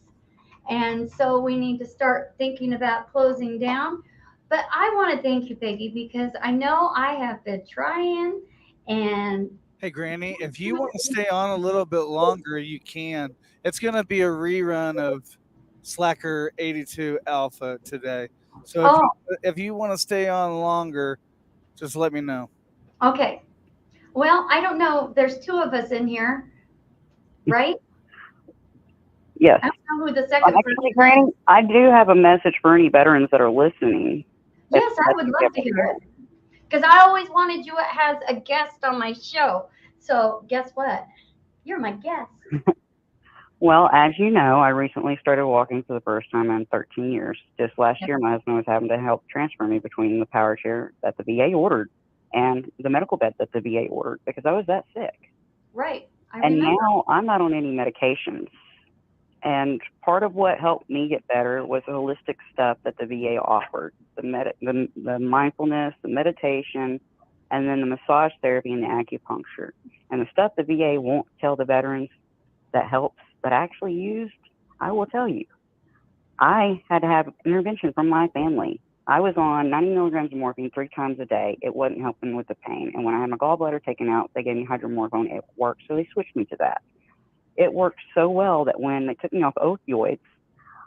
[SPEAKER 1] And so we need to start thinking about closing down. But I want to thank you, Peggy, because I know I have been trying. And
[SPEAKER 2] hey, Granny, if you want to stay on a little bit longer, you can. It's going to be a rerun of Slacker 82 Alpha today. So if you want to stay on longer, just let me know.
[SPEAKER 1] Okay. Well, I don't know. There's 2 of us in here, right?
[SPEAKER 3] Yes.
[SPEAKER 1] I don't know who the second
[SPEAKER 3] Actually, Granny, I do have a message for any veterans that are listening.
[SPEAKER 1] Yes, I would love to hear it. Because I always wanted you as a guest on my show. So guess what? You're my guest.
[SPEAKER 3] Well, as you know, I recently started walking for the first time in 13 years. Just last year, my husband was having to help transfer me between the power chair that the VA ordered and the medical bed that the VA ordered because I was that sick.
[SPEAKER 1] Right.
[SPEAKER 3] And now I'm not on any medications. And part of what helped me get better was the holistic stuff that the VA offered, the mindfulness, the meditation, and then the massage therapy and the acupuncture. And the stuff the VA won't tell the veterans that helps, that I actually used, I will tell you. I had to have intervention from my family. I was on 90 milligrams of morphine 3 times a day. It wasn't helping with the pain. And when I had my gallbladder taken out, they gave me hydromorphone. It worked, so they switched me to that. It worked so well that when they took me off opioids,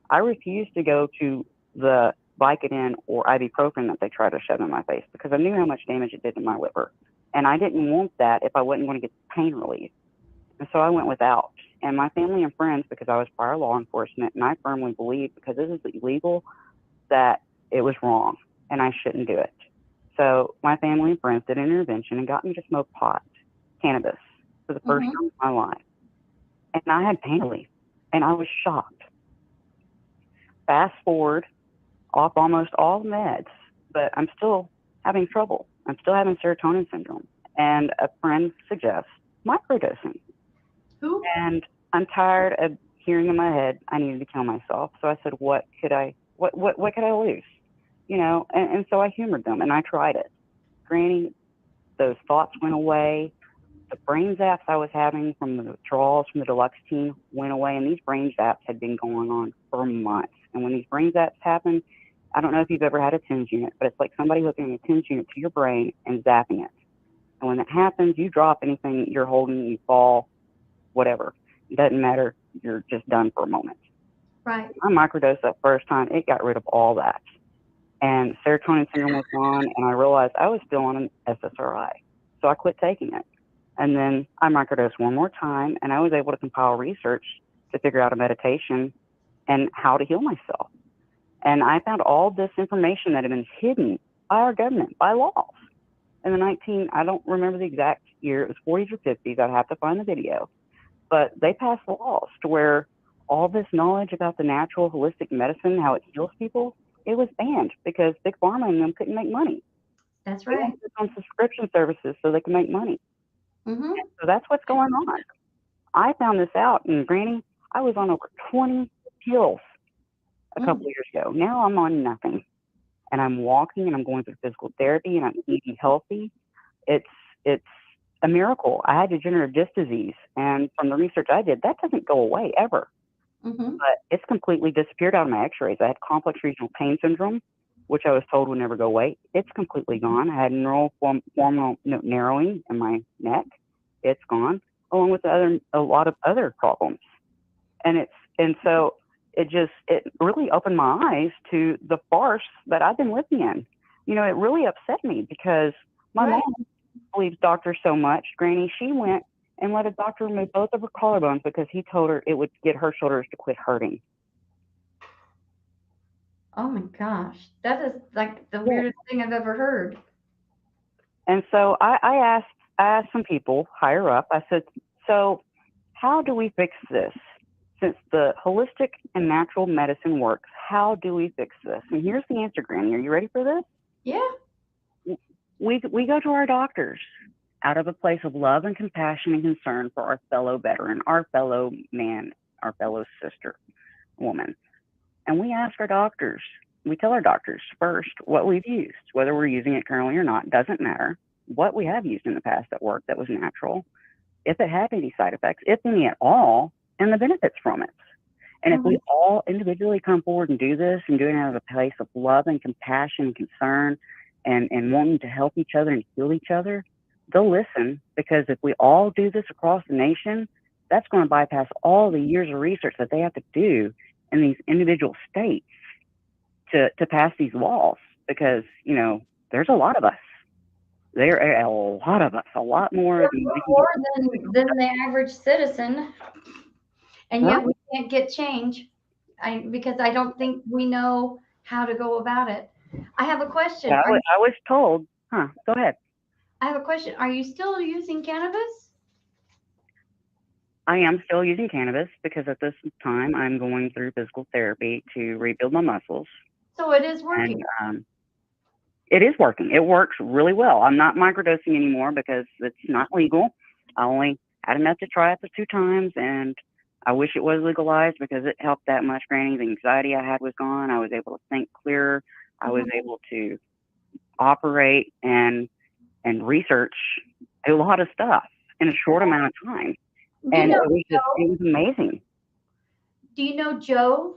[SPEAKER 3] I refused to go to the Vicodin or ibuprofen that they tried to shove in my face because I knew how much damage it did to my liver. And I didn't want that if I wasn't going to get pain relief. And so I went without. And my family and friends, because I was prior law enforcement, and I firmly believe because this is illegal, that it was wrong and I shouldn't do it. So my family and friends did an intervention and got me to smoke pot, cannabis, for the first time in my life. And I had pain relief, and I was shocked. Fast forward, off almost all meds, but I'm still having trouble. I'm still having serotonin syndrome. And a friend suggests microdosing.
[SPEAKER 1] Who?
[SPEAKER 3] And I'm tired of hearing in my head I needed to kill myself. So I said, what could I lose? And so I humored them, and I tried it. Granny, those thoughts went away. The brain zaps I was having from the withdrawals from the deluxe team went away, and these brain zaps had been going on for months. And when these brain zaps happen, I don't know if you've ever had a TENS unit, but it's like somebody hooking a TENS unit to your brain and zapping it. And when that happens, you drop anything you're holding, you fall, whatever. It doesn't matter. You're just done for a moment.
[SPEAKER 1] Right.
[SPEAKER 3] I microdosed that first time. It got rid of all that. And serotonin syndrome was gone, and I realized I was still on an SSRI. So I quit taking it. And then I microdosed one more time, and I was able to compile research to figure out a meditation and how to heal myself. And I found all this information that had been hidden by our government, by laws. In the I don't remember the exact year, it was 40s or 50s. I'd have to find the video, but they passed laws to where all this knowledge about the natural holistic medicine, how it heals people, it was banned because big pharma and them couldn't make money.
[SPEAKER 1] That's
[SPEAKER 3] They
[SPEAKER 1] right.
[SPEAKER 3] wanted it on subscription services so they can make money.
[SPEAKER 1] Mm-hmm.
[SPEAKER 3] So that's what's going on. I found this out, and Granny, I was on over 20 pills a couple of years ago. Now I'm on nothing, and I'm walking, and I'm going through physical therapy, and I'm eating healthy. It's it's a miracle. I had degenerative disc disease, and from the research I did, that doesn't go away ever.
[SPEAKER 1] Mm-hmm.
[SPEAKER 3] But it's completely disappeared out of my X-rays. I had complex regional pain syndrome, which I was told would never go away. It's completely gone. I had neural formal narrowing in my neck. It's gone, along with a lot of other problems. And so it really opened my eyes to the farce that I've been living in. It really upset me because my
[SPEAKER 1] Right.
[SPEAKER 3] mom believes doctors so much. Granny, she went and let a doctor remove both of her collarbones because he told her it would get her shoulders to quit hurting.
[SPEAKER 1] Oh my gosh, that is like the
[SPEAKER 3] Yeah.
[SPEAKER 1] weirdest thing I've ever heard.
[SPEAKER 3] And so I asked some people higher up. I said, so how do we fix this? Since the holistic and natural medicine works, how do we fix this? And here's the answer, Granny. Are you ready for this?
[SPEAKER 1] Yeah.
[SPEAKER 3] We go to our doctors out of a place of love and compassion and concern for our fellow veteran, our fellow man, our fellow sister, woman. And we ask our doctors, we tell our doctors first what we've used, whether we're using it currently or not, doesn't matter. What we have used in the past that worked, that was natural, if it had any side effects, if any at all, and the benefits from it. And if we all individually come forward and do this and do it out of a place of love and compassion and concern and wanting to help each other and heal each other, they'll listen, because if we all do this across the nation, that's going to bypass all the years of research that they have to do in these individual states to pass these laws, because, there's a lot of us. There are a lot of us, a lot more
[SPEAKER 1] We're
[SPEAKER 3] than we can
[SPEAKER 1] more
[SPEAKER 3] get.
[SPEAKER 1] than the average citizen, and
[SPEAKER 3] Right.
[SPEAKER 1] yet we can't get change. Because I don't think we know how to go about it. I have a question.
[SPEAKER 3] Yeah, I was told, go ahead.
[SPEAKER 1] I have a question. Are you still using cannabis?
[SPEAKER 3] I am still using cannabis because at this time I'm going through physical therapy to rebuild my muscles.
[SPEAKER 1] So it is working.
[SPEAKER 3] And it is working. It works really well. I'm not microdosing anymore because it's not legal. I only had enough to try it for 2 times, and I wish it was legalized because it helped that much, Granny. The anxiety I had was gone. I was able to think clearer. I was able to operate and research a lot of stuff in a short amount of time.
[SPEAKER 1] Do you
[SPEAKER 3] And
[SPEAKER 1] know
[SPEAKER 3] it was amazing.
[SPEAKER 1] Do you know Joe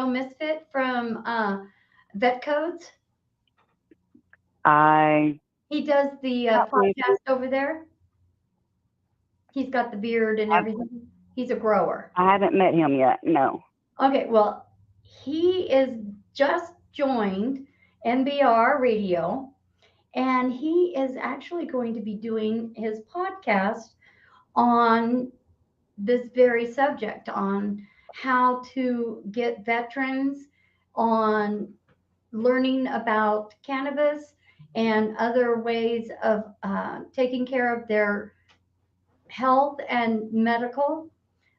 [SPEAKER 1] Misfit from Vet Codes?
[SPEAKER 3] I
[SPEAKER 1] He does the
[SPEAKER 3] probably,
[SPEAKER 1] podcast over there. He's got the beard and
[SPEAKER 3] I,
[SPEAKER 1] everything. He's a grower.
[SPEAKER 3] I haven't met him yet. No.
[SPEAKER 1] Okay, well, he is just joined NBR Radio, and he is actually going to be doing his podcast on this very subject, on how to get veterans, on learning about cannabis and other ways of taking care of their health and medical,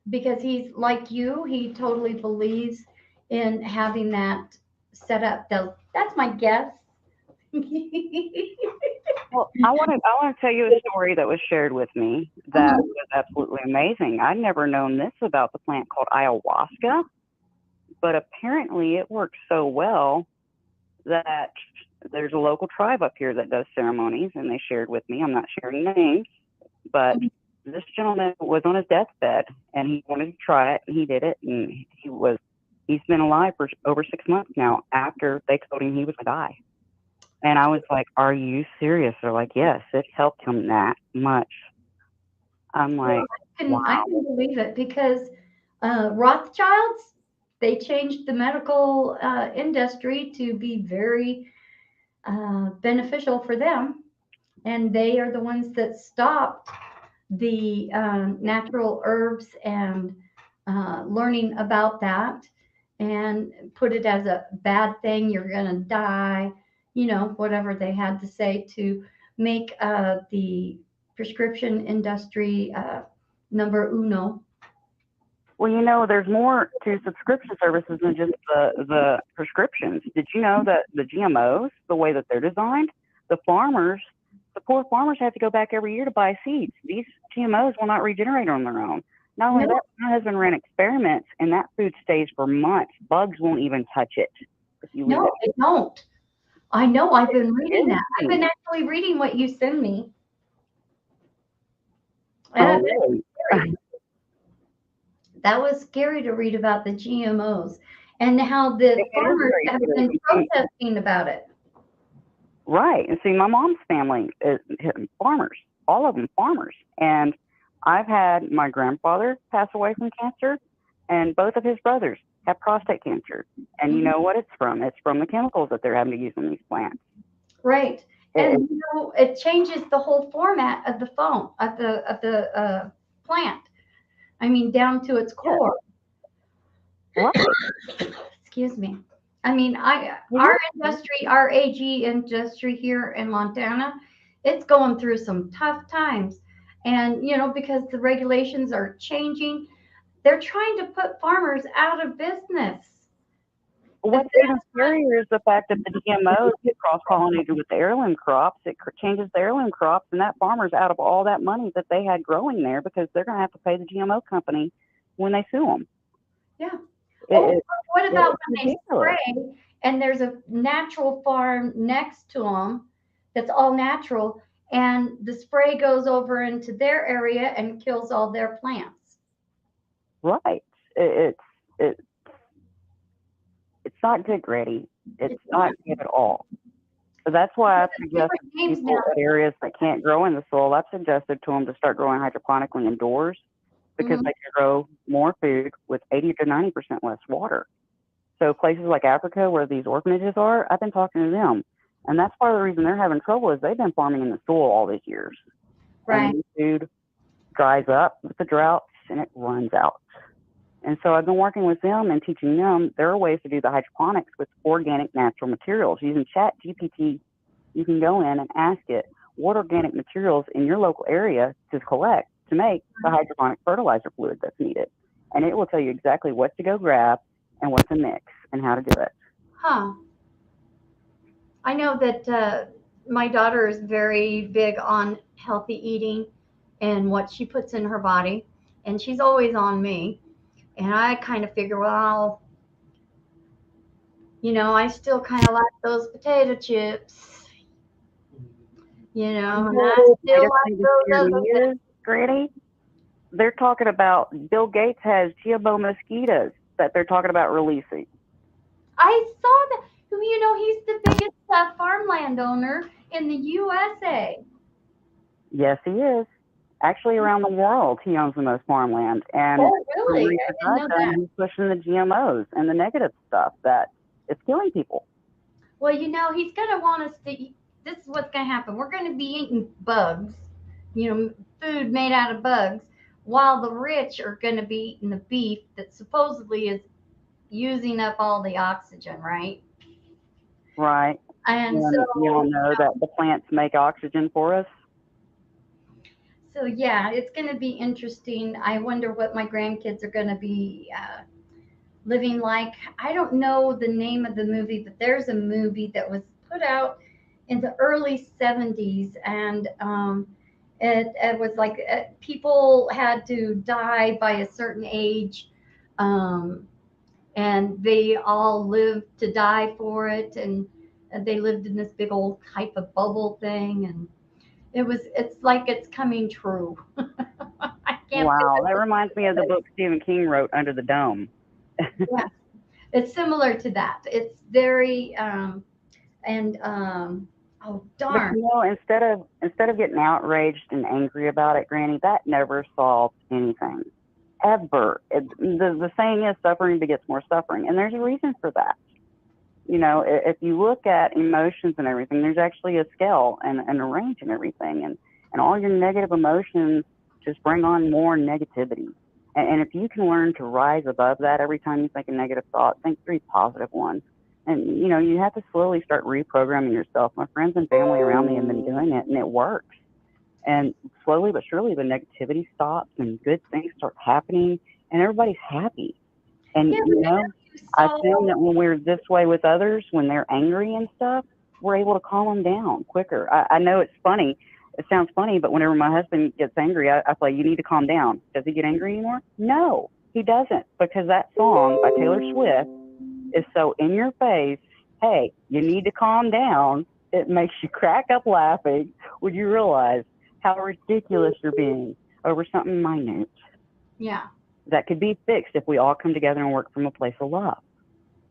[SPEAKER 1] because he's like you, he totally believes in having that set up. That's my guess.
[SPEAKER 3] Well, I want to tell you a story that was shared with me that was absolutely amazing. I'd never known this about the plant called ayahuasca, but apparently it works so well that there's a local tribe up here that does ceremonies, and they shared with me. I'm not sharing names, but this gentleman was on his deathbed and he wanted to try it, and he did it, and he's been alive for over 6 months now after they told him he was gonna die. And I was like, "Are you serious?" They're like, "Yes, it helped him that much." I'm like,
[SPEAKER 1] I
[SPEAKER 3] "Wow."
[SPEAKER 1] can believe it, because Rothschilds, they changed the medical industry to be very beneficial for them, and they are the ones that stopped the natural herbs and learning about that, and put it as a bad thing. You're going to die, whatever they had to say to make the prescription industry number uno.
[SPEAKER 3] Well, there's more to subscription services than just the prescriptions. Did you know that the GMOs, the way that they're designed, the poor farmers have to go back every year to buy seeds. These GMOs will not regenerate on their own. Not only that, my husband ran experiments, and that food stays for months. Bugs won't even touch it.
[SPEAKER 1] No, they don't. I know. I've been reading that. I've been actually reading what you send me.
[SPEAKER 3] Oh, really?
[SPEAKER 1] That was scary to read about the GMOs and how the farmers have been protesting about it.
[SPEAKER 3] Right. And see, my mom's family is farmers, all of them farmers. And I've had my grandfather pass away from cancer, and both of his brothers have prostate cancer. And you know what it's from? It's from the chemicals that they're having to use on these plants.
[SPEAKER 1] Right. And it changes the whole format of the phone, of the plant. I mean, down to its core.
[SPEAKER 3] Right.
[SPEAKER 1] Excuse me. I mean, our industry, our AG industry here in Montana, it's going through some tough times. And, because the regulations are changing, they're trying to put farmers out of business.
[SPEAKER 3] What's even scarier is the fact that the GMOs get cross-pollinated with the heirloom crops. It changes the heirloom crops, and that farmer's out of all that money that they had growing there because they're going to have to pay the GMO company when they sue them.
[SPEAKER 1] Yeah. What about when they spray and there's a natural farm next to them that's all natural, and the spray goes over into their area and kills all their plants?
[SPEAKER 3] Right. It's not good, Grady. It's not good at all. So that's why I've suggested people at areas that can't grow in the soil, I've suggested to them to start growing hydroponically indoors because they can grow more food with 80 to 90% less water. So places like Africa where these orphanages are, I've been talking to them. And that's part of the reason they're having trouble is they've been farming in the soil all these years.
[SPEAKER 1] Right.
[SPEAKER 3] And the food dries up with the droughts and it runs out. And so I've been working with them and teaching them there are ways to do the hydroponics with organic natural materials. Using ChatGPT, you can go in and ask it what organic materials in your local area to collect to make the hydroponic fertilizer fluid that's needed. And it will tell you exactly what to go grab and what to mix and how to do it.
[SPEAKER 1] Huh. I know that my daughter is very big on healthy eating and what she puts in her body. And she's always on me. And I kind of figure, well, I still kind of like those potato chips. And I still like those other things.
[SPEAKER 3] Granny, they're talking about Bill Gates has GMO mosquitoes that they're talking about releasing.
[SPEAKER 1] I saw that. He's the biggest farmland owner in the USA.
[SPEAKER 3] Yes, he is. Actually, around the world, he owns the most farmland. And
[SPEAKER 1] really?
[SPEAKER 3] He's pushing the GMOs and the negative stuff that it's killing people.
[SPEAKER 1] Well, he's going to want us to eat. This is what's going to happen. We're going to be eating bugs, food made out of bugs, while the rich are going to be eating the beef that supposedly is using up all the oxygen, right?
[SPEAKER 3] Right.
[SPEAKER 1] And so
[SPEAKER 3] you all know that the plants make oxygen for us.
[SPEAKER 1] So yeah, it's going to be interesting. I wonder what my grandkids are going to be living like. I don't know the name of the movie, but there's a movie that was put out in the early 70s, and it was like people had to die by a certain age, and they all lived to die for it, and they lived in this big old type of bubble thing, and it's like it's coming true.
[SPEAKER 3] Wow, that reminds me of the book Stephen King wrote, Under the Dome.
[SPEAKER 1] Yeah, it's similar to that. It's very oh darn.
[SPEAKER 3] But, instead of getting outraged and angry about it, Granny, that never solves anything. Ever. The saying is suffering begets more suffering, and there's a reason for that. If you look at emotions and everything, there's actually a scale and a range and everything. And all your negative emotions just bring on more negativity. And if you can learn to rise above that every time you think a negative thought, think 3 positive ones. And, you have to slowly start reprogramming yourself. My friends and family around me have been doing it, and it works. And slowly but surely, the negativity stops and good things start happening, and everybody's happy. And,
[SPEAKER 1] Yeah,
[SPEAKER 3] you
[SPEAKER 1] but
[SPEAKER 3] know,
[SPEAKER 1] you
[SPEAKER 3] I
[SPEAKER 1] saw.
[SPEAKER 3] found that when we're this way with others, when they're angry and stuff, we're able to calm them down quicker. I know it's funny. It sounds funny, but whenever my husband gets angry, I play, you need to calm down. Does he get angry anymore? No, he doesn't, because that song by Taylor Swift is so in your face. Hey, you need to calm down. It makes you crack up laughing when you realize how ridiculous you're being over something minute
[SPEAKER 1] Yeah.
[SPEAKER 3] that could be fixed if we all come together and work from a place of love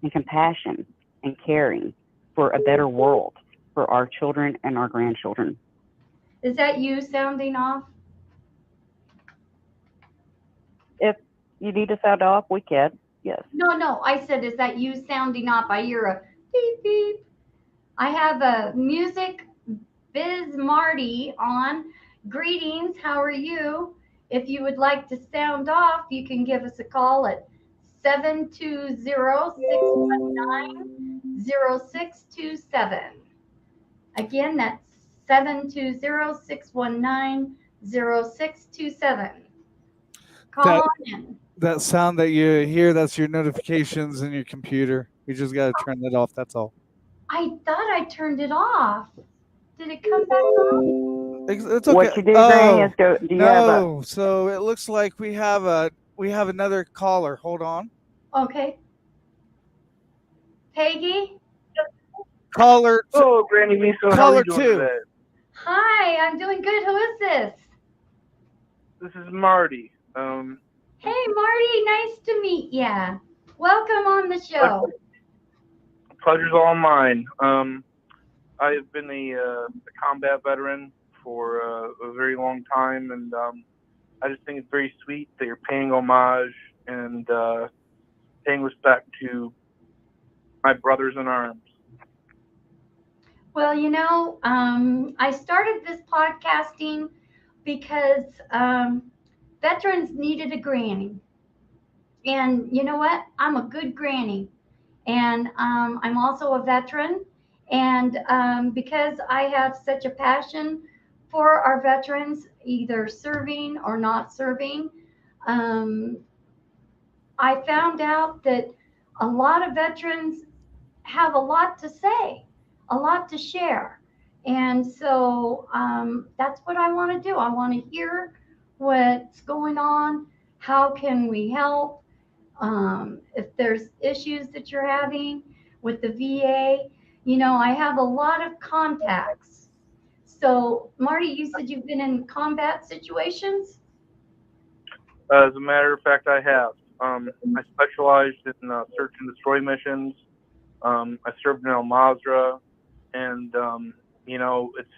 [SPEAKER 3] and compassion and caring for a better world for our children and our grandchildren.
[SPEAKER 1] Is that you sounding off?
[SPEAKER 3] If you need to sound off, we can. Yes.
[SPEAKER 1] No, no. I said, is that you sounding off? I hear a beep beep. I have a music Biz Marty on. Greetings. How are you? If you would like to sound off, you can give us a call at 720-619-0627. Again, that's 720-619-0627. Call
[SPEAKER 2] That
[SPEAKER 1] on in.
[SPEAKER 2] that sound that you hear, that's your notifications in your computer. You just got to turn that off. That's all.
[SPEAKER 1] I thought I turned it off. Did it come back on?
[SPEAKER 2] It's okay.
[SPEAKER 3] What you do, Granny, is
[SPEAKER 2] Oh
[SPEAKER 3] go. Do you have a?
[SPEAKER 2] no! So it looks like we have another caller. Hold on.
[SPEAKER 1] Okay. Peggy?
[SPEAKER 2] Caller
[SPEAKER 4] Oh, Granny Miso, how are
[SPEAKER 2] caller
[SPEAKER 4] you doing
[SPEAKER 2] two.
[SPEAKER 4] today?
[SPEAKER 1] Hi, I'm doing good. Who is this?
[SPEAKER 4] This is Marty.
[SPEAKER 1] Hey, Marty, nice to meet ya. Welcome on the show.
[SPEAKER 4] Pleasure's all mine. I have been a combat veteran for a very long time, and I just think it's very sweet that you're paying homage and paying respect to my brothers in arms.
[SPEAKER 1] Well, I started this podcasting because veterans needed a granny. And you know what? I'm a good granny. And I'm also a veteran. And because I have such a passion for our veterans, either serving or not serving, um, I found out that a lot of veterans have a lot to say, a lot to share. And so that's what I want to do. I want to hear what's going on. How can we help? If there's issues that you're having with the VA, I have a lot of contacts. So, Marty, you said you've been in combat situations?
[SPEAKER 4] As a matter of fact, I have. I specialized in search and destroy missions. I served in El Mazra, and it's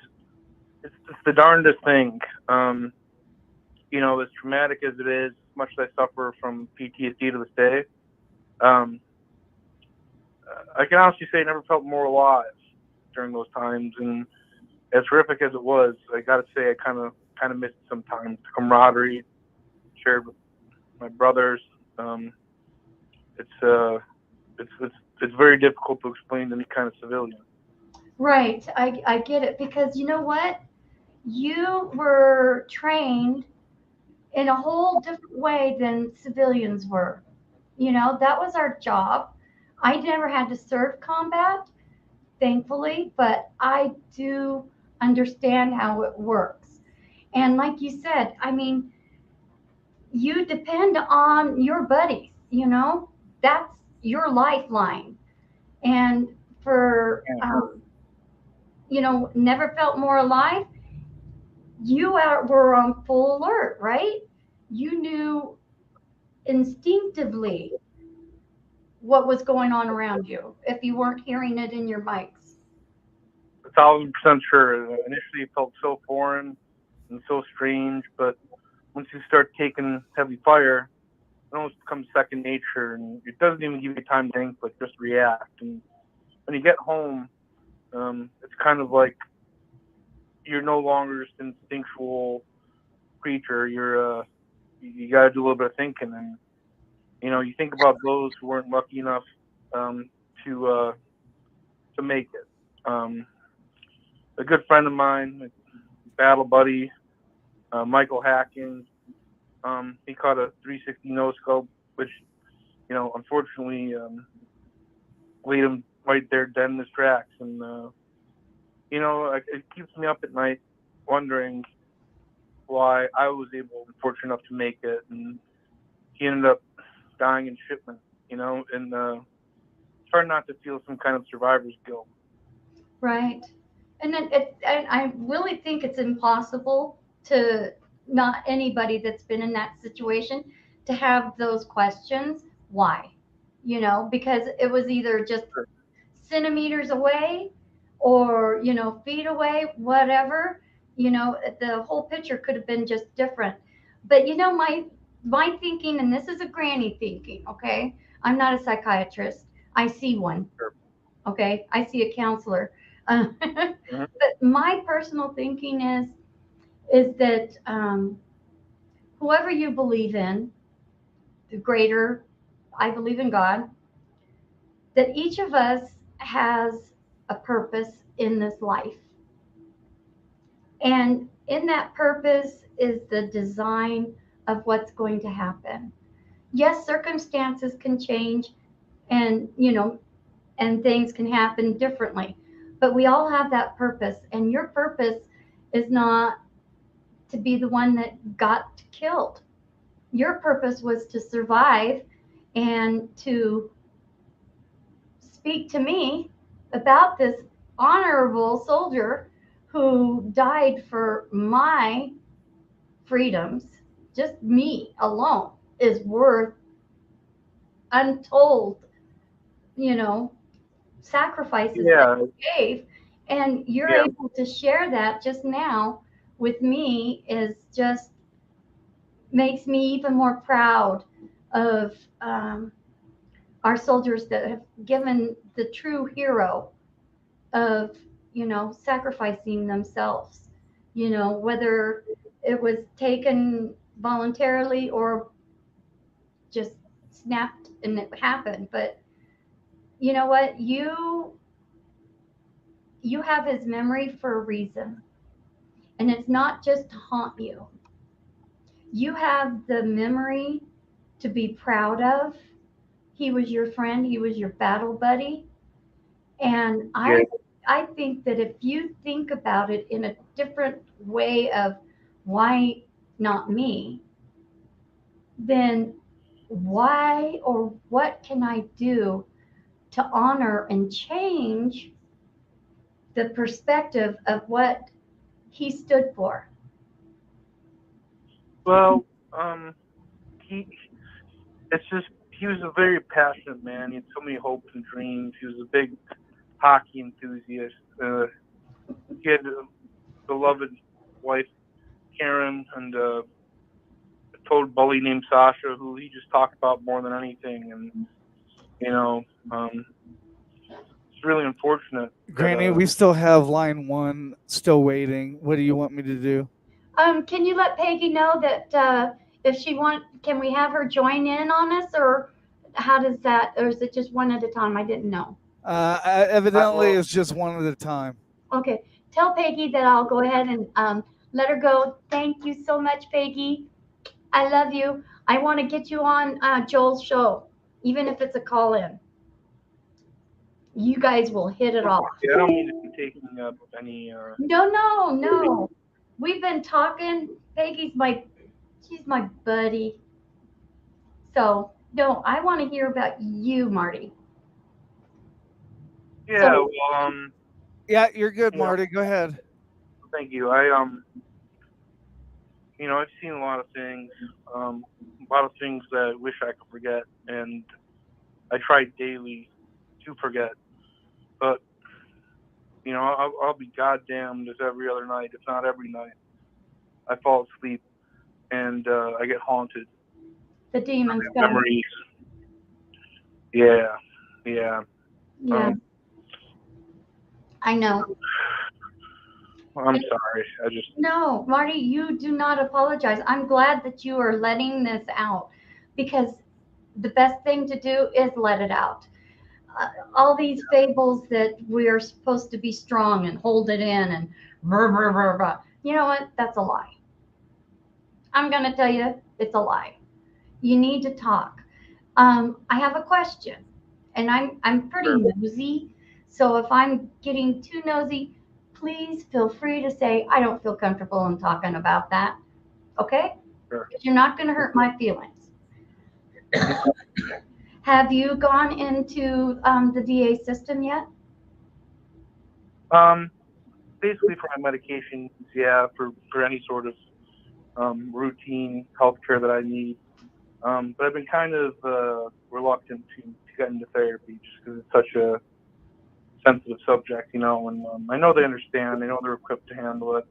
[SPEAKER 4] the darndest thing. As traumatic as it is, much as I suffer from PTSD to this day, um, I can honestly say I never felt more alive during those times. And as horrific as it was, I got to say I kind of missed sometimes the camaraderie shared with my brothers. It's it's very difficult to explain to any kind of civilian.
[SPEAKER 1] Right. I get it because you know what? You were trained in a whole different way than civilians were. That was our job. I never had to serve combat, thankfully, but I do understand how it works. And like you said, I mean, you depend on your buddies, that's your lifeline. And for, never felt more alive, were on full alert, right? You knew instinctively what was going on around you if you weren't hearing it in your mics.
[SPEAKER 4] 1,000% sure. Initially, it felt so foreign and so strange, but once you start taking heavy fire, it almost becomes second nature, and it doesn't even give you time to think, but just react. And when you get home, it's kind of like you're no longer this instinctual creature. You got to do a little bit of thinking, and you think about those who weren't lucky enough to make it. A good friend of mine, a battle buddy, Michael Hacking. He caught a 360 no scope, which unfortunately laid him right there dead in his tracks. And it keeps me up at night wondering why I was fortunate enough to make it, and he ended up dying in shipment. And it's hard not to feel some kind of survivor's guilt.
[SPEAKER 1] Right. And then and I really think it's impossible to not anybody that's been in that situation to have those questions. Why? Because it was either just centimeters away or, feet away, whatever, the whole picture could have been just different. But, my thinking, and this is a granny thinking, okay? I'm not a psychiatrist. I see one.
[SPEAKER 4] Sure.
[SPEAKER 1] Okay. I see a counselor.
[SPEAKER 4] Mm-hmm.
[SPEAKER 1] But my personal thinking is that whoever you believe in, the greater, I believe in God, that each of us has a purpose in this life. And in that purpose is the design of what's going to happen. Yes, circumstances can change and, and things can happen differently, but we all have that purpose. And your purpose is not to be the one that got killed. Your purpose was to survive and to speak to me about this honorable soldier who died for my freedoms. Just me alone is worth untold, you know, sacrifices that
[SPEAKER 4] Yeah,
[SPEAKER 1] you gave. And you're
[SPEAKER 4] yeah,
[SPEAKER 1] able to share that just now with me is just makes me even more proud of our soldiers that have given the true hero of sacrificing themselves, whether it was taken voluntarily or just snapped and it happened. But you know what, you have his memory for a reason, and it's not just to haunt you. You have the memory to be proud of. He was your friend, he was your battle buddy. And
[SPEAKER 4] yeah.
[SPEAKER 1] I think that if you think about it in a different way of why not me, then why or what can I do to honor and change the perspective of what he stood for?
[SPEAKER 4] Well, he it's just he was a very passionate man. He had so many hopes and dreams. He was a big hockey enthusiast. He had a beloved wife, Karen, and a toad bully named Sasha, who he just talked about more than anything. And it's really unfortunate
[SPEAKER 2] Granny,
[SPEAKER 4] that
[SPEAKER 2] we still have line one still waiting. What do you want me to do?
[SPEAKER 1] Can you let Peggy know that if she can we have her join in on us, or how does that, or is it just one at a time? I didn't know.
[SPEAKER 2] Evidently,
[SPEAKER 4] well,
[SPEAKER 2] it's just one at a time.
[SPEAKER 1] Okay, tell Peggy that I'll go ahead and let her go. Thank you so much, Peggy. I love you. I want to get you on Joel's show, even if it's a call in. You guys will hit it off.
[SPEAKER 4] I don't mean to be taking up any.
[SPEAKER 1] No, no, no. We've been talking. She's my buddy. So, no, I want to hear about you, Marty.
[SPEAKER 4] Yeah,
[SPEAKER 1] So,
[SPEAKER 4] well,
[SPEAKER 2] Yeah, you're good,
[SPEAKER 4] you know,
[SPEAKER 2] Marty. Go ahead.
[SPEAKER 4] thank you. I've seen a lot of things, a lot of things that I wish I could forget, and I try daily to forget. But I'll be goddamned if every other night, if not every night, I fall asleep and I get haunted.
[SPEAKER 1] the demons come.
[SPEAKER 4] Memories. Yeah, yeah.
[SPEAKER 1] Yeah, I know.
[SPEAKER 4] I'm sorry. I just
[SPEAKER 1] No, Marty, you do not apologize. I'm glad that you are letting this out because the best thing to do is let it out. All these fables that we are supposed to be strong and hold it in and blah, blah, blah, blah. You know what? That's a lie. I'm going to tell you it's a lie. You need to talk. I have a question, and I'm pretty
[SPEAKER 4] Sure.
[SPEAKER 1] nosy. So if I'm getting too nosy, please feel free to say I don't feel comfortable in talking about that. Okay?
[SPEAKER 4] Sure.
[SPEAKER 1] Because you're not going to hurt my feelings.
[SPEAKER 4] Yeah.
[SPEAKER 1] Have you gone into the VA system yet?
[SPEAKER 4] Um, Basically for my medications, yeah, for any sort of routine healthcare that I need. But I've been kind of reluctant to get into therapy just because it's such a sensitive subject, you know. And I know they understand, I know they're equipped to handle it.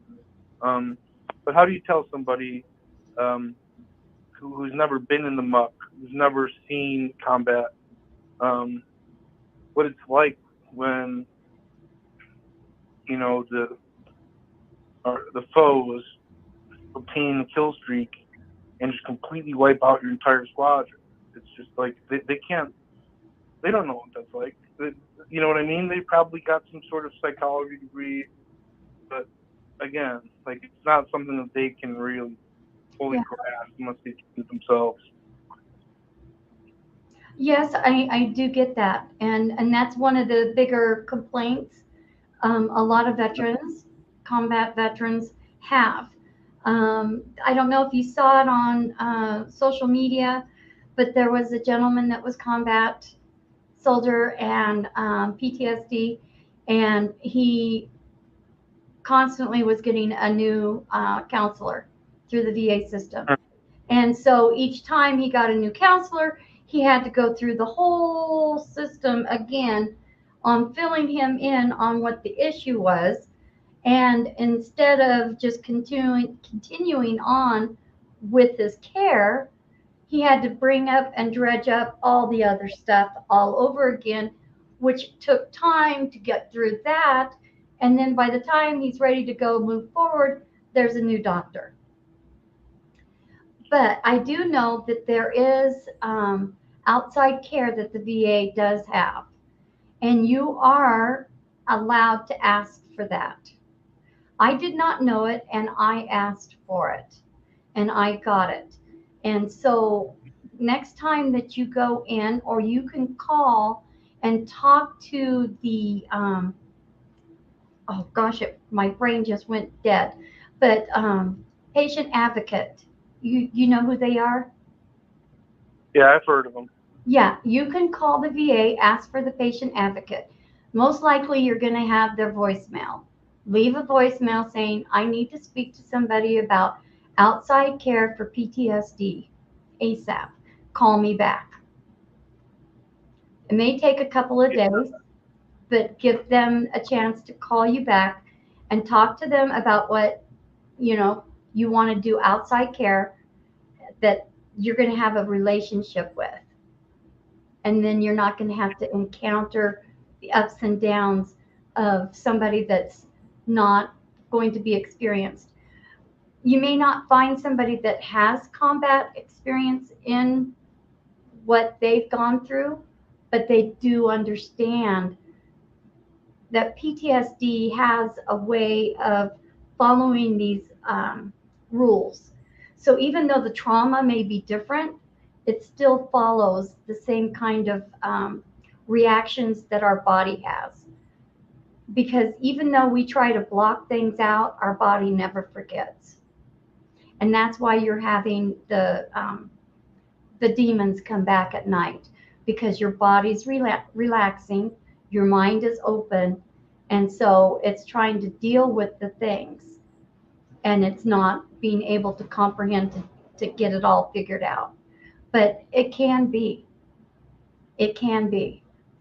[SPEAKER 4] Um, but how do you tell somebody um, who's never been in the muck, who's never seen combat, um, what it's like when you know the foe is obtaining the kill streak and just completely wipe out your entire squadron? It's just like they can't, they don't know what that's like. You know what I mean? They probably got some sort of psychology degree, but again, like it's not something that they can really fully
[SPEAKER 1] Yeah.
[SPEAKER 4] grasp unless they do it themselves.
[SPEAKER 1] Yes, I do get that. And that's one of the bigger complaints a lot of veterans, combat veterans, have. I don't know if you saw it on social media, but there was a gentleman that was combat soldier and PTSD, and he constantly was getting a new counselor through the VA system. And so each time he got a new counselor, he had to go through the whole system again on filling him in on what the issue was. And instead of just continuing on with his care, he had to bring up and dredge up all the other stuff all over again, which took time to get through that. And then by the time he's ready to go move forward, there's a new doctor. But I do know that there is outside care that the VA does have, and you are allowed to ask for that. I did not know it, and I asked for it, and I got it. And so next time that you go in, or you can call and talk to the, oh gosh, my brain just went dead, but patient advocate. You know who they are?
[SPEAKER 4] Yeah, I've heard of them.
[SPEAKER 1] Yeah, you can call the VA, ask for the patient advocate. Most likely, you're going to have their voicemail. Leave a voicemail saying, I need to speak to somebody about outside care for PTSD ASAP. Call me back. It may take a couple of
[SPEAKER 4] Yeah,
[SPEAKER 1] days, but give them a chance to call you back and talk to them about what you know you want to do outside care that you're going to have a relationship with, and then you're not going to have to encounter the ups and downs of somebody that's not going to be experienced. You may not find somebody that has combat experience in what they've gone through, but they do understand that PTSD has a way of following these rules. So even though the trauma may be different, it still follows the same kind of reactions that our body has. Because even though we try to block things out, our body never forgets. And that's why you're having the demons come back at night, because your body's relaxing, your mind is open, and so it's trying to deal with the things, and it's not being able to comprehend to get it all figured out. But it can be.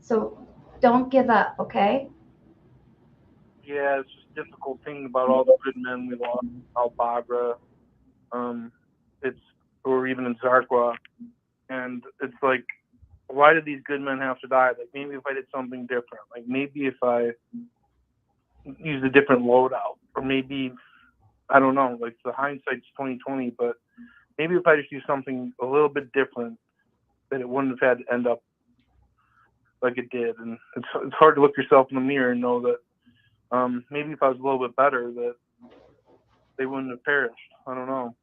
[SPEAKER 1] So don't give up, okay?
[SPEAKER 4] yeah, it's just difficult thing about all the good men we lost, Al Bagra, um, it's or even in Zarqua, and it's like, why did these good men have to die? Like maybe if I did something different, like maybe if I used a different loadout, or maybe I don't know, like the hindsight's 2020, but maybe if I just do something a little bit different, that it wouldn't have had to end up like it did. And it's hard to look yourself in the mirror and know that maybe if I was a little bit better, that they wouldn't have perished. I don't know.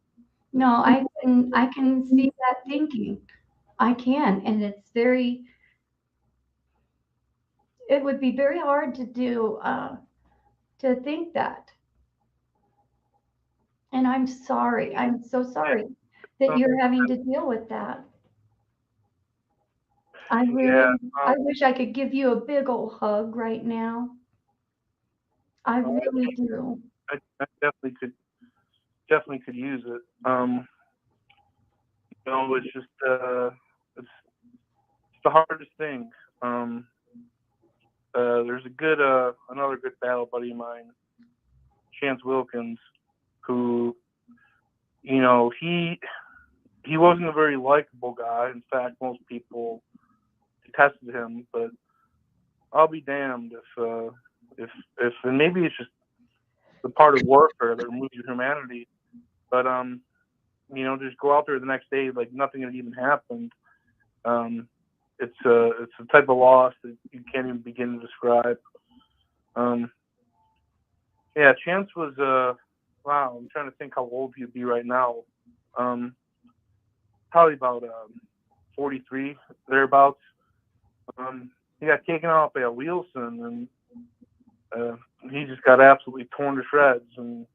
[SPEAKER 1] No, I can see that thinking. I can, and it would be very hard to do, to think that. And I'm sorry. I'm so
[SPEAKER 4] Yeah,
[SPEAKER 1] sorry that
[SPEAKER 4] um,
[SPEAKER 1] you're having to deal with that.
[SPEAKER 4] yeah.
[SPEAKER 1] I wish I could give you a big old hug right now. I
[SPEAKER 4] I,
[SPEAKER 1] really do.
[SPEAKER 4] I definitely could use it. It's just it's the hardest thing. Um, there's another good battle buddy of mine, Chance Wilkins, who he wasn't a very likable guy. In fact, most people detested him. But I'll be damned if and maybe it's just the part of warfare that removes your humanity. But just go out there the next day like nothing had even happened. Um, it's a type of loss that you can't even begin to describe. Um, yeah, Chance was wow. I'm trying to think how old he'd be right now. Um, Probably about 43 thereabouts. He got taken out by a Wheelson, and he just got absolutely torn to shreds. And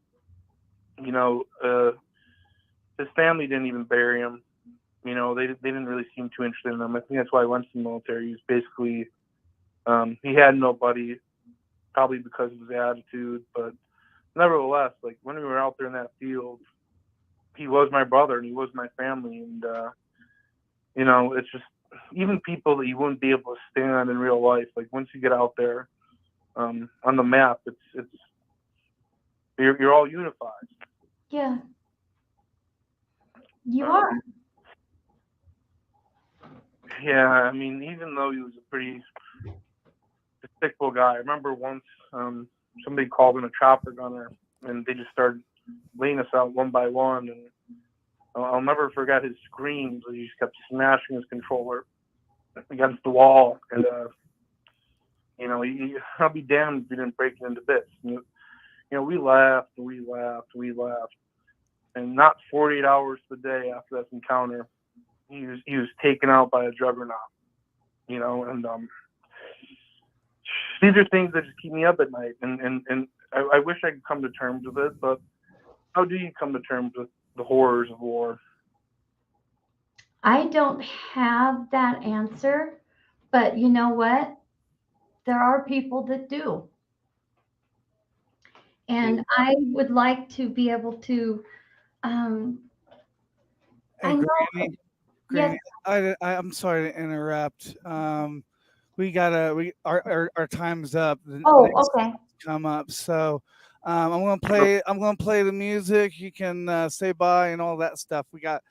[SPEAKER 4] his family didn't even bury him. They didn't really seem too interested in him. I think that's why he went to the military. He was basically he had nobody, probably because of his attitude. But nevertheless, like when we were out there in that field, he was my brother and he was my family. And it's just even people that you wouldn't be able to stand in real life. Like once you get out there on the map, it's you're all unified.
[SPEAKER 1] Yeah, you are.
[SPEAKER 4] Yeah, I mean, even though he was a pretty despicable guy, I remember once somebody called in a chopper gunner, and they just started laying us out one by one, and I'll never forget his screams. He just kept smashing his controller against the wall, and I'll be damned if he didn't break it into bits. We laughed, we laughed, we laughed, and not 48 hours a day after that encounter, he was taken out by a juggernaut. And these are things that just keep me up at night, and I wish I could come to terms with it, but how do you come to terms with the horrors of war?
[SPEAKER 1] I don't have that answer, but you know what? There are people that do. And I would like to be able to, um, I
[SPEAKER 2] Hey,
[SPEAKER 1] know, yes,
[SPEAKER 2] Granny, I'm sorry to interrupt. Our time's up. The
[SPEAKER 1] oh,
[SPEAKER 2] next
[SPEAKER 1] okay.
[SPEAKER 2] come up, so I'm gonna play the music. You can say bye and all that stuff. We got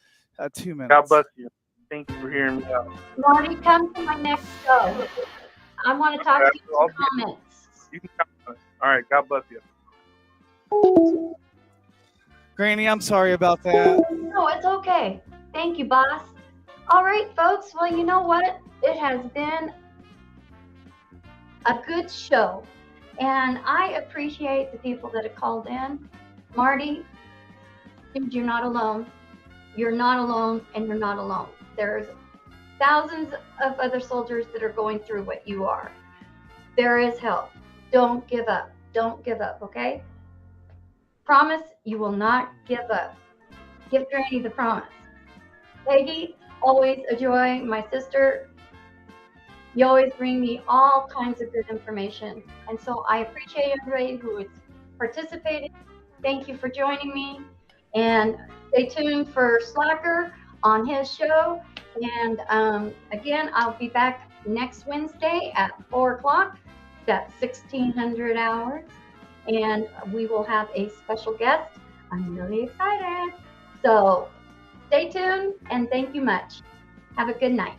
[SPEAKER 2] 2 minutes.
[SPEAKER 4] God bless you. Thank you for hearing me out.
[SPEAKER 1] Marty, come to my next show. I want to talk to you some comments.
[SPEAKER 4] You can count on it. All right. God bless you.
[SPEAKER 2] Granny, I'm sorry about that.
[SPEAKER 1] No, it's okay. Thank you, boss. All right, folks. Well, you know what? It has been a good show. And I appreciate the people that have called in. Marty, dude, you're not alone. You're not alone, and you're not alone. There's thousands of other soldiers that are going through what you are. There is help. Don't give up. Don't give up, okay? Promise you will not give up. Give Granny the promise. Peggy, always a joy. My sister, you always bring me all kinds of good information. And so I appreciate everybody who has participated. Thank you for joining me. And stay tuned for Slacker on his show. And again, I'll be back next Wednesday at 4 o'clock. That's 1600 hours. And we will have a special guest. I'm really excited. So stay tuned and thank you much. Have a good night.